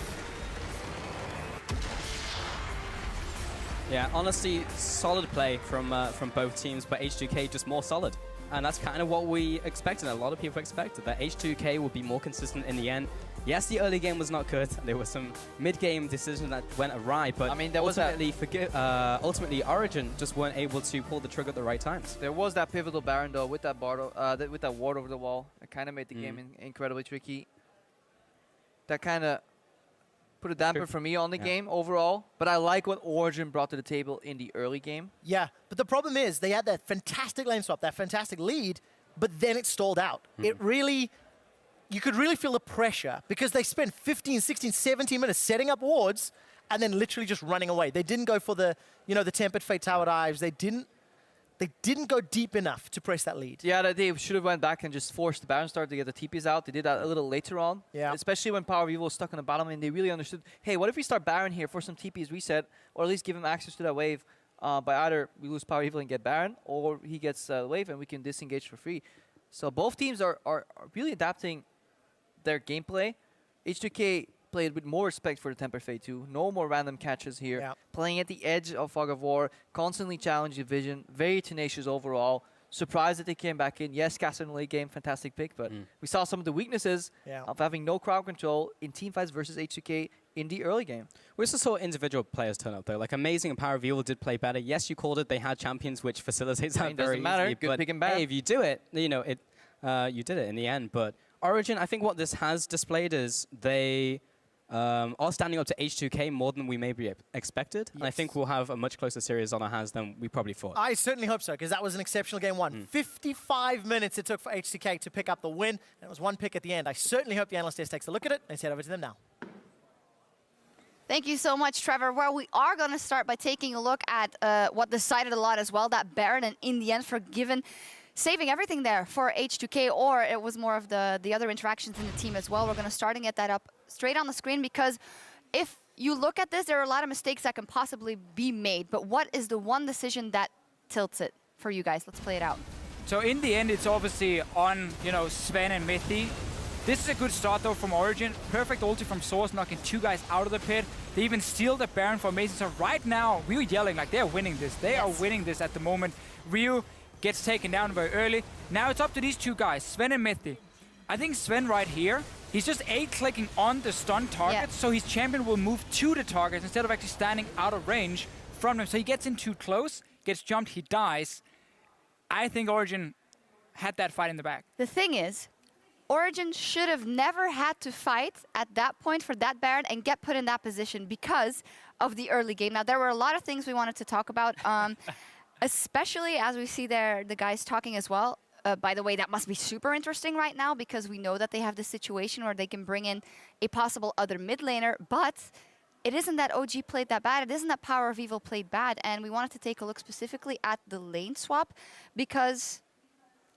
Yeah, honestly, solid play from both teams, but H2K just more solid. And that's kind of what we expected. A lot of people expected that H2K would be more consistent in the end. Yes, the early game was not good. There were some mid-game decisions that went awry, but I mean, there was ultimately Origen just weren't able to pull the trigger at the right times. There was that pivotal Baron though with that with that ward over the wall. It kind of made the game incredibly tricky. That kind of put a damper for me on the game overall, but I like what Origen brought to the table in the early game. Yeah, but the problem is they had that fantastic lane swap, that fantastic lead, but then it stalled out. It really... You could really feel the pressure because they spent 15, 16, 17 minutes setting up wards and then literally just running away. They didn't go for the, the Tempered Fate Tower dives. They they didn't go deep enough to press that lead. Yeah, they should have went back and just forced the Baron start to get the TPs out. They did that a little later on. Yeah. Especially when Power of Evil was stuck on the bottom and they really understood, hey, what if we start Baron here for some TPs reset, or at least give him access to that wave by either we lose Power of Evil and get Baron, or he gets the wave and we can disengage for free. So both teams are really adapting their gameplay. H2K played with more respect for the Temper Fate too. No more random catches here. Yeah. Playing at the edge of Fog of War, constantly challenging vision, very tenacious overall. Surprised that they came back in. Yes, Caster in the late game, fantastic pick, but we saw some of the weaknesses of having no crowd control in teamfights versus H2K in the early game. We also saw individual players turn up though. Like Amazing and Power of Evil did play better. Yes, you called it. They had champions, which facilitates that very doesn't matter. easily. Good but pick and ban. hey, if you do it, you know it. You did it in the end. But Origen, I think what this has displayed is they are standing up to H2K more than we maybe expected. Yes. And I think we'll have a much closer series on our hands than we probably thought. I certainly hope so, because that was an exceptional game one. 55 minutes it took for H2K to pick up the win, and it was one pick at the end. I certainly hope the analyst desk takes a look at it. Let's head over to them now. Thank you so much, Trevor. Well, we are going to start by taking a look at what decided a lot as well, that Baron, and in the end, saving everything there for H2K, or it was more of the other interactions in the team as well. We're going to start and get that up straight on the screen, because if you look at this, there are a lot of mistakes that can possibly be made. But what is the one decision that tilts it for you guys? Let's play it out. So in the end, it's obviously on, Sven and Mithi. This is a good start, though, from Origen. Perfect ulti from Source, knocking two guys out of the pit. They even steal the Baron for Amazing. So right now, we were yelling like they're winning this. They are winning this at the moment. Ryu gets taken down very early. Now it's up to these two guys, Sven and Mithi. I think Sven right here, he's just A-clicking on the stun targets, so his champion will move to the targets instead of actually standing out of range from him. So he gets in too close, gets jumped, he dies. I think Origen had that fight in the back. The thing is, Origen should have never had to fight at that point for that Baron and get put in that position because of the early game. Now, there were a lot of things we wanted to talk about, especially as we see there the guys talking as well. By the way, that must be super interesting right now because we know that they have this situation where they can bring in a possible other mid laner, but it isn't that OG played that bad. It isn't that Power of Evil played bad, and we wanted to take a look specifically at the lane swap because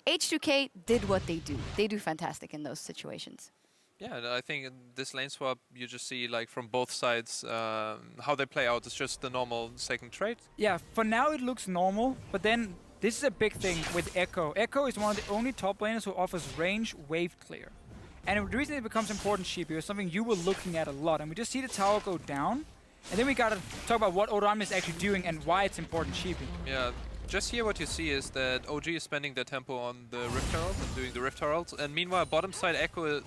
H2K did what they do. They do fantastic in those situations. Yeah, I think in this lane swap, you just see like from both sides how they play out. It's just the normal second trade. Yeah, for now it looks normal, but then this is a big thing with Echo. Echo is one of the only top laners who offers range wave clear. And the reason it becomes important, Sheepy, is something you were looking at a lot. And we just see the tower go down, and then we gotta talk about what Origen is actually doing and why it's important, Sheepy. Yeah. Just here what you see is that OG is spending their tempo on the Rift Herald and doing the Rift Herald, and meanwhile bottom side Echo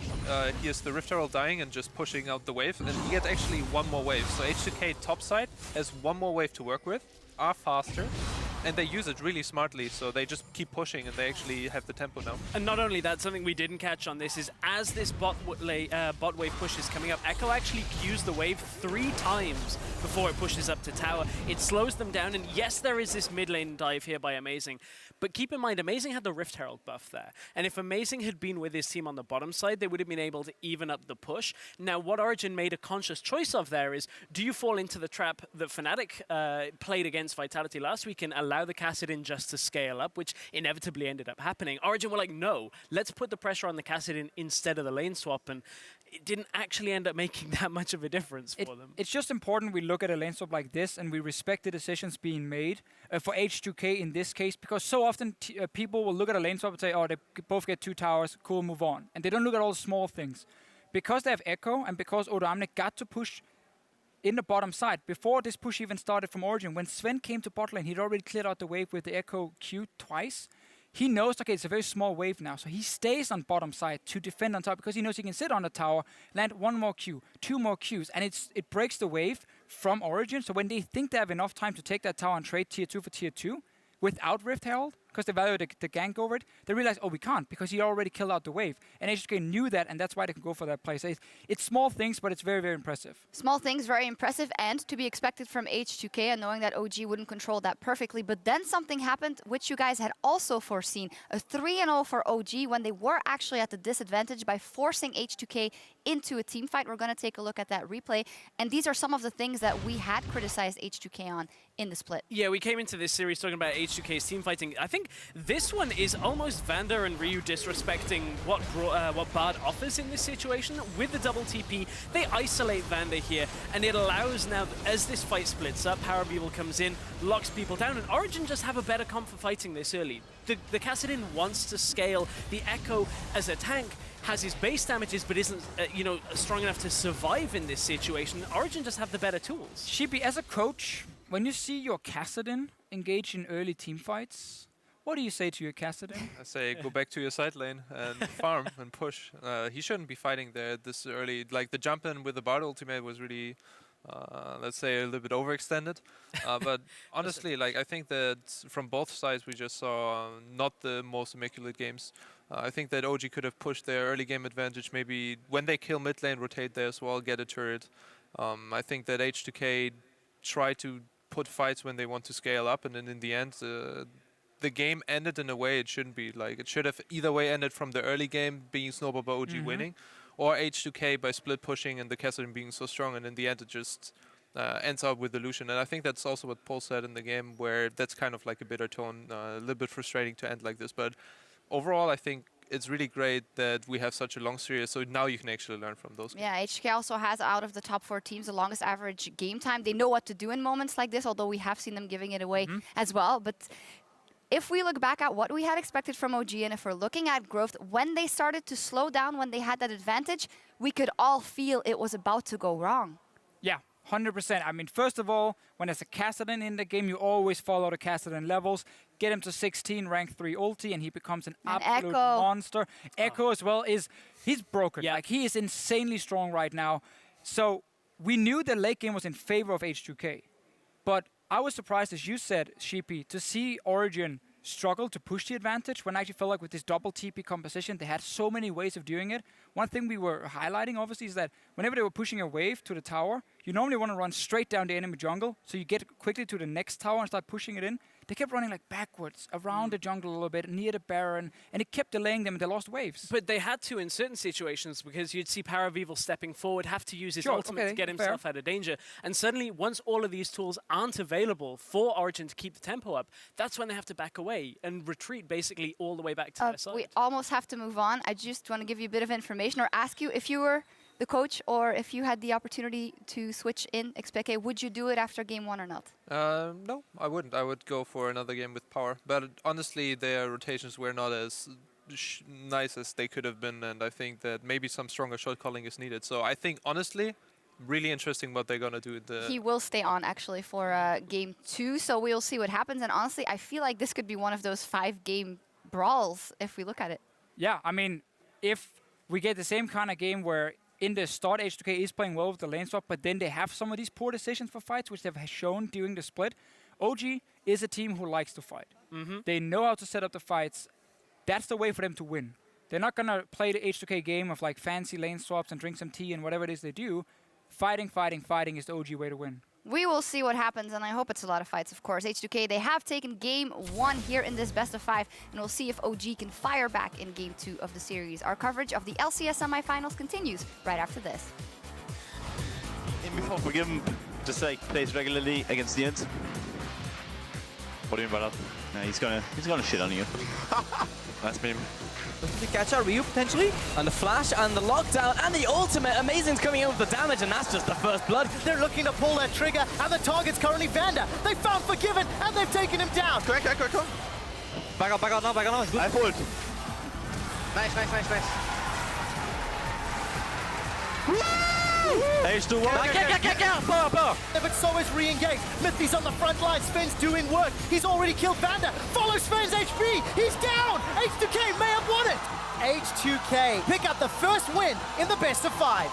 hears the Rift Herald dying and just pushing out the wave, and he gets actually one more wave. So H2K top side has one more wave to work with, are faster, and they use it really smartly, so they just keep pushing and they actually have the tempo now. And not only that, something we didn't catch on this is as this bot wave push is coming up, Echo actually queues the wave 3 times before it pushes up to tower. It slows them down, and yes, there is this mid lane dive here by Amazing, but keep in mind, Amazing had the Rift Herald buff there, and if Amazing had been with his team on the bottom side, they would have been able to even up the push. Now, what Origen made a conscious choice of there is, do you fall into the trap that Fnatic played against Vitality last week and allow the Kassadin just to scale up, which inevitably ended up happening? Origen were like, no, let's put the pressure on the Kassadin instead of the lane swap, and it didn't actually end up making that much of a difference for them. It's just important we look at a lane swap like this and we respect the decisions being made for H2K in this case, because so often people will look at a lane swap and say, oh, they both get 2 towers, cool, move on. And they don't look at all the small things. Because they have Echo and because Origen got to push in the bottom side, before this push even started from Origen, when Sven came to bot lane, he'd already cleared out the wave with the Echo Q twice. He knows, okay, it's a very small wave now, so he stays on bottom side to defend on top because he knows he can sit on the tower, land 1 more Q, 2 more Qs, and it breaks the wave from Origen. So when they think they have enough time to take that tower and trade tier 2 for tier 2 without Rift Herald, because they value the gank over it. They realize, oh, we can't because he already killed out the wave. And H2K knew that, and that's why they can go for that play. So it's small things, but it's very, very impressive. Small things, very impressive, and to be expected from H2K, and knowing that OG wouldn't control that perfectly. But then something happened, which you guys had also foreseen. A 3-0 for OG when they were actually at the disadvantage by forcing H2K into a team fight. We're going to take a look at that replay. And these are some of the things that we had criticized H2K on in the split. Yeah, we came into this series talking about H2K's team fighting. I think this one is almost Vander and Ryu disrespecting what Bard offers in this situation. With the double TP, they isolate Vander here, and it allows now, as this fight splits up, Power of Evil comes in, locks people down, and Origen just have a better comp for fighting this early. The Kassadin wants to scale. The Echo, as a tank, has his base damages, but isn't, strong enough to survive in this situation. Origen just have the better tools. Sheepy, as a coach, when you see your Kassadin engage in early team fights, what do you say to your Kassadin? I say go back to your side lane and farm and push. He shouldn't be fighting there this early. Like, the jump in with the Bard ultimate was really, let's say, a little bit overextended. But honestly, like, I think that from both sides we just saw not the most immaculate games. I think that OG could have pushed their early game advantage, maybe when they kill mid lane, rotate there as well, get a turret. I think that H2K try to put fights when they want to scale up, and then in the end, the game ended in a way it shouldn't be. Like, it should have either way ended from the early game being snowballed by OG winning, or H2K by split pushing and the Kassadin being so strong, and in the end it just ends up with Illusion. And I think that's also what Paul said in the game, where that's kind of like a bitter tone, a little bit frustrating to end like this. But overall, I think it's really great that we have such a long series, so now you can actually learn from those games. Yeah, H2K also has, out of the top 4 teams, the longest average game time. They know what to do in moments like this, although we have seen them giving it away as well. But if we look back at what we had expected from OG, and if we're looking at growth, when they started to slow down, when they had that advantage, we could all feel it was about to go wrong. Yeah, 100%. I mean, first of all, when there's a Kassadin in the game, you always follow the Kassadin levels. Get him to 16, rank 3 ulti, and he becomes an absolute monster. Echo as well he's broken. Like, he is insanely strong right now. So we knew the late game was in favor of H2K. But I was surprised, as you said, Sheepy, to see Origen struggle to push the advantage when I actually felt like with this double TP composition, they had so many ways of doing it. One thing we were highlighting, obviously, is that whenever they were pushing a wave to the tower, you normally want to run straight down the enemy jungle, so you get quickly to the next tower and start pushing it in. They kept running like backwards around the jungle a little bit, near the Baron, and it kept delaying them, and they lost waves. But they had to in certain situations, because you'd see Power of Evil stepping forward, have to use his ultimate to get himself out of danger. And suddenly, once all of these tools aren't available for Origen to keep the tempo up, that's when they have to back away and retreat basically all the way back to their side. We almost have to move on. I just want to give you a bit of information, or ask you, if you were the coach, or if you had the opportunity to switch in XPK, would you do it after game 1 or not? No, I wouldn't. I would go for another game with Power. But honestly, their rotations were not as nice as they could have been, and I think that maybe some stronger shot calling is needed. So I think, honestly, really interesting what they're going to do in the... He will stay on, actually, for game 2, so we'll see what happens. And honestly, I feel like this could be one of those 5-game brawls, if we look at it. Yeah, I mean, if we get the same kind of game where in the start, H2K is playing well with the lane swap, but then they have some of these poor decisions for fights, which they've shown during the split. OG is a team who likes to fight. They know how to set up the fights. That's the way for them to win. They're not going to play the H2K game of like fancy lane swaps and drink some tea and whatever it is they do. Fighting, fighting, fighting is the OG way to win. We will see what happens, and I hope it's a lot of fights, of course. H2K, they have taken game 1 here in this best of 5, and we'll see if OG can fire back in game 2 of the series. Our coverage of the LCS semifinals continues right after this. In before, forgive him, just like plays regularly against the ends. What do you mean by that? No, he's gonna shit on you. That's been him. Looking to catch out Ryu potentially. And the flash and the lockdown and the ultimate. Amazing's coming in with the damage, and that's just the first blood. They're looking to pull that trigger, and the target's currently Vander. They found Forgiven, and they've taken him down. Correct. Back out now, Good. I pulled. Nice. H2-1. Yeah, but so is re-engaged. Mithy's on the front line. Sven's doing work. He's already killed Vander. Follow Sven's HP. He's down. H2K may have won it. H2K pick up the first win in the best of 5.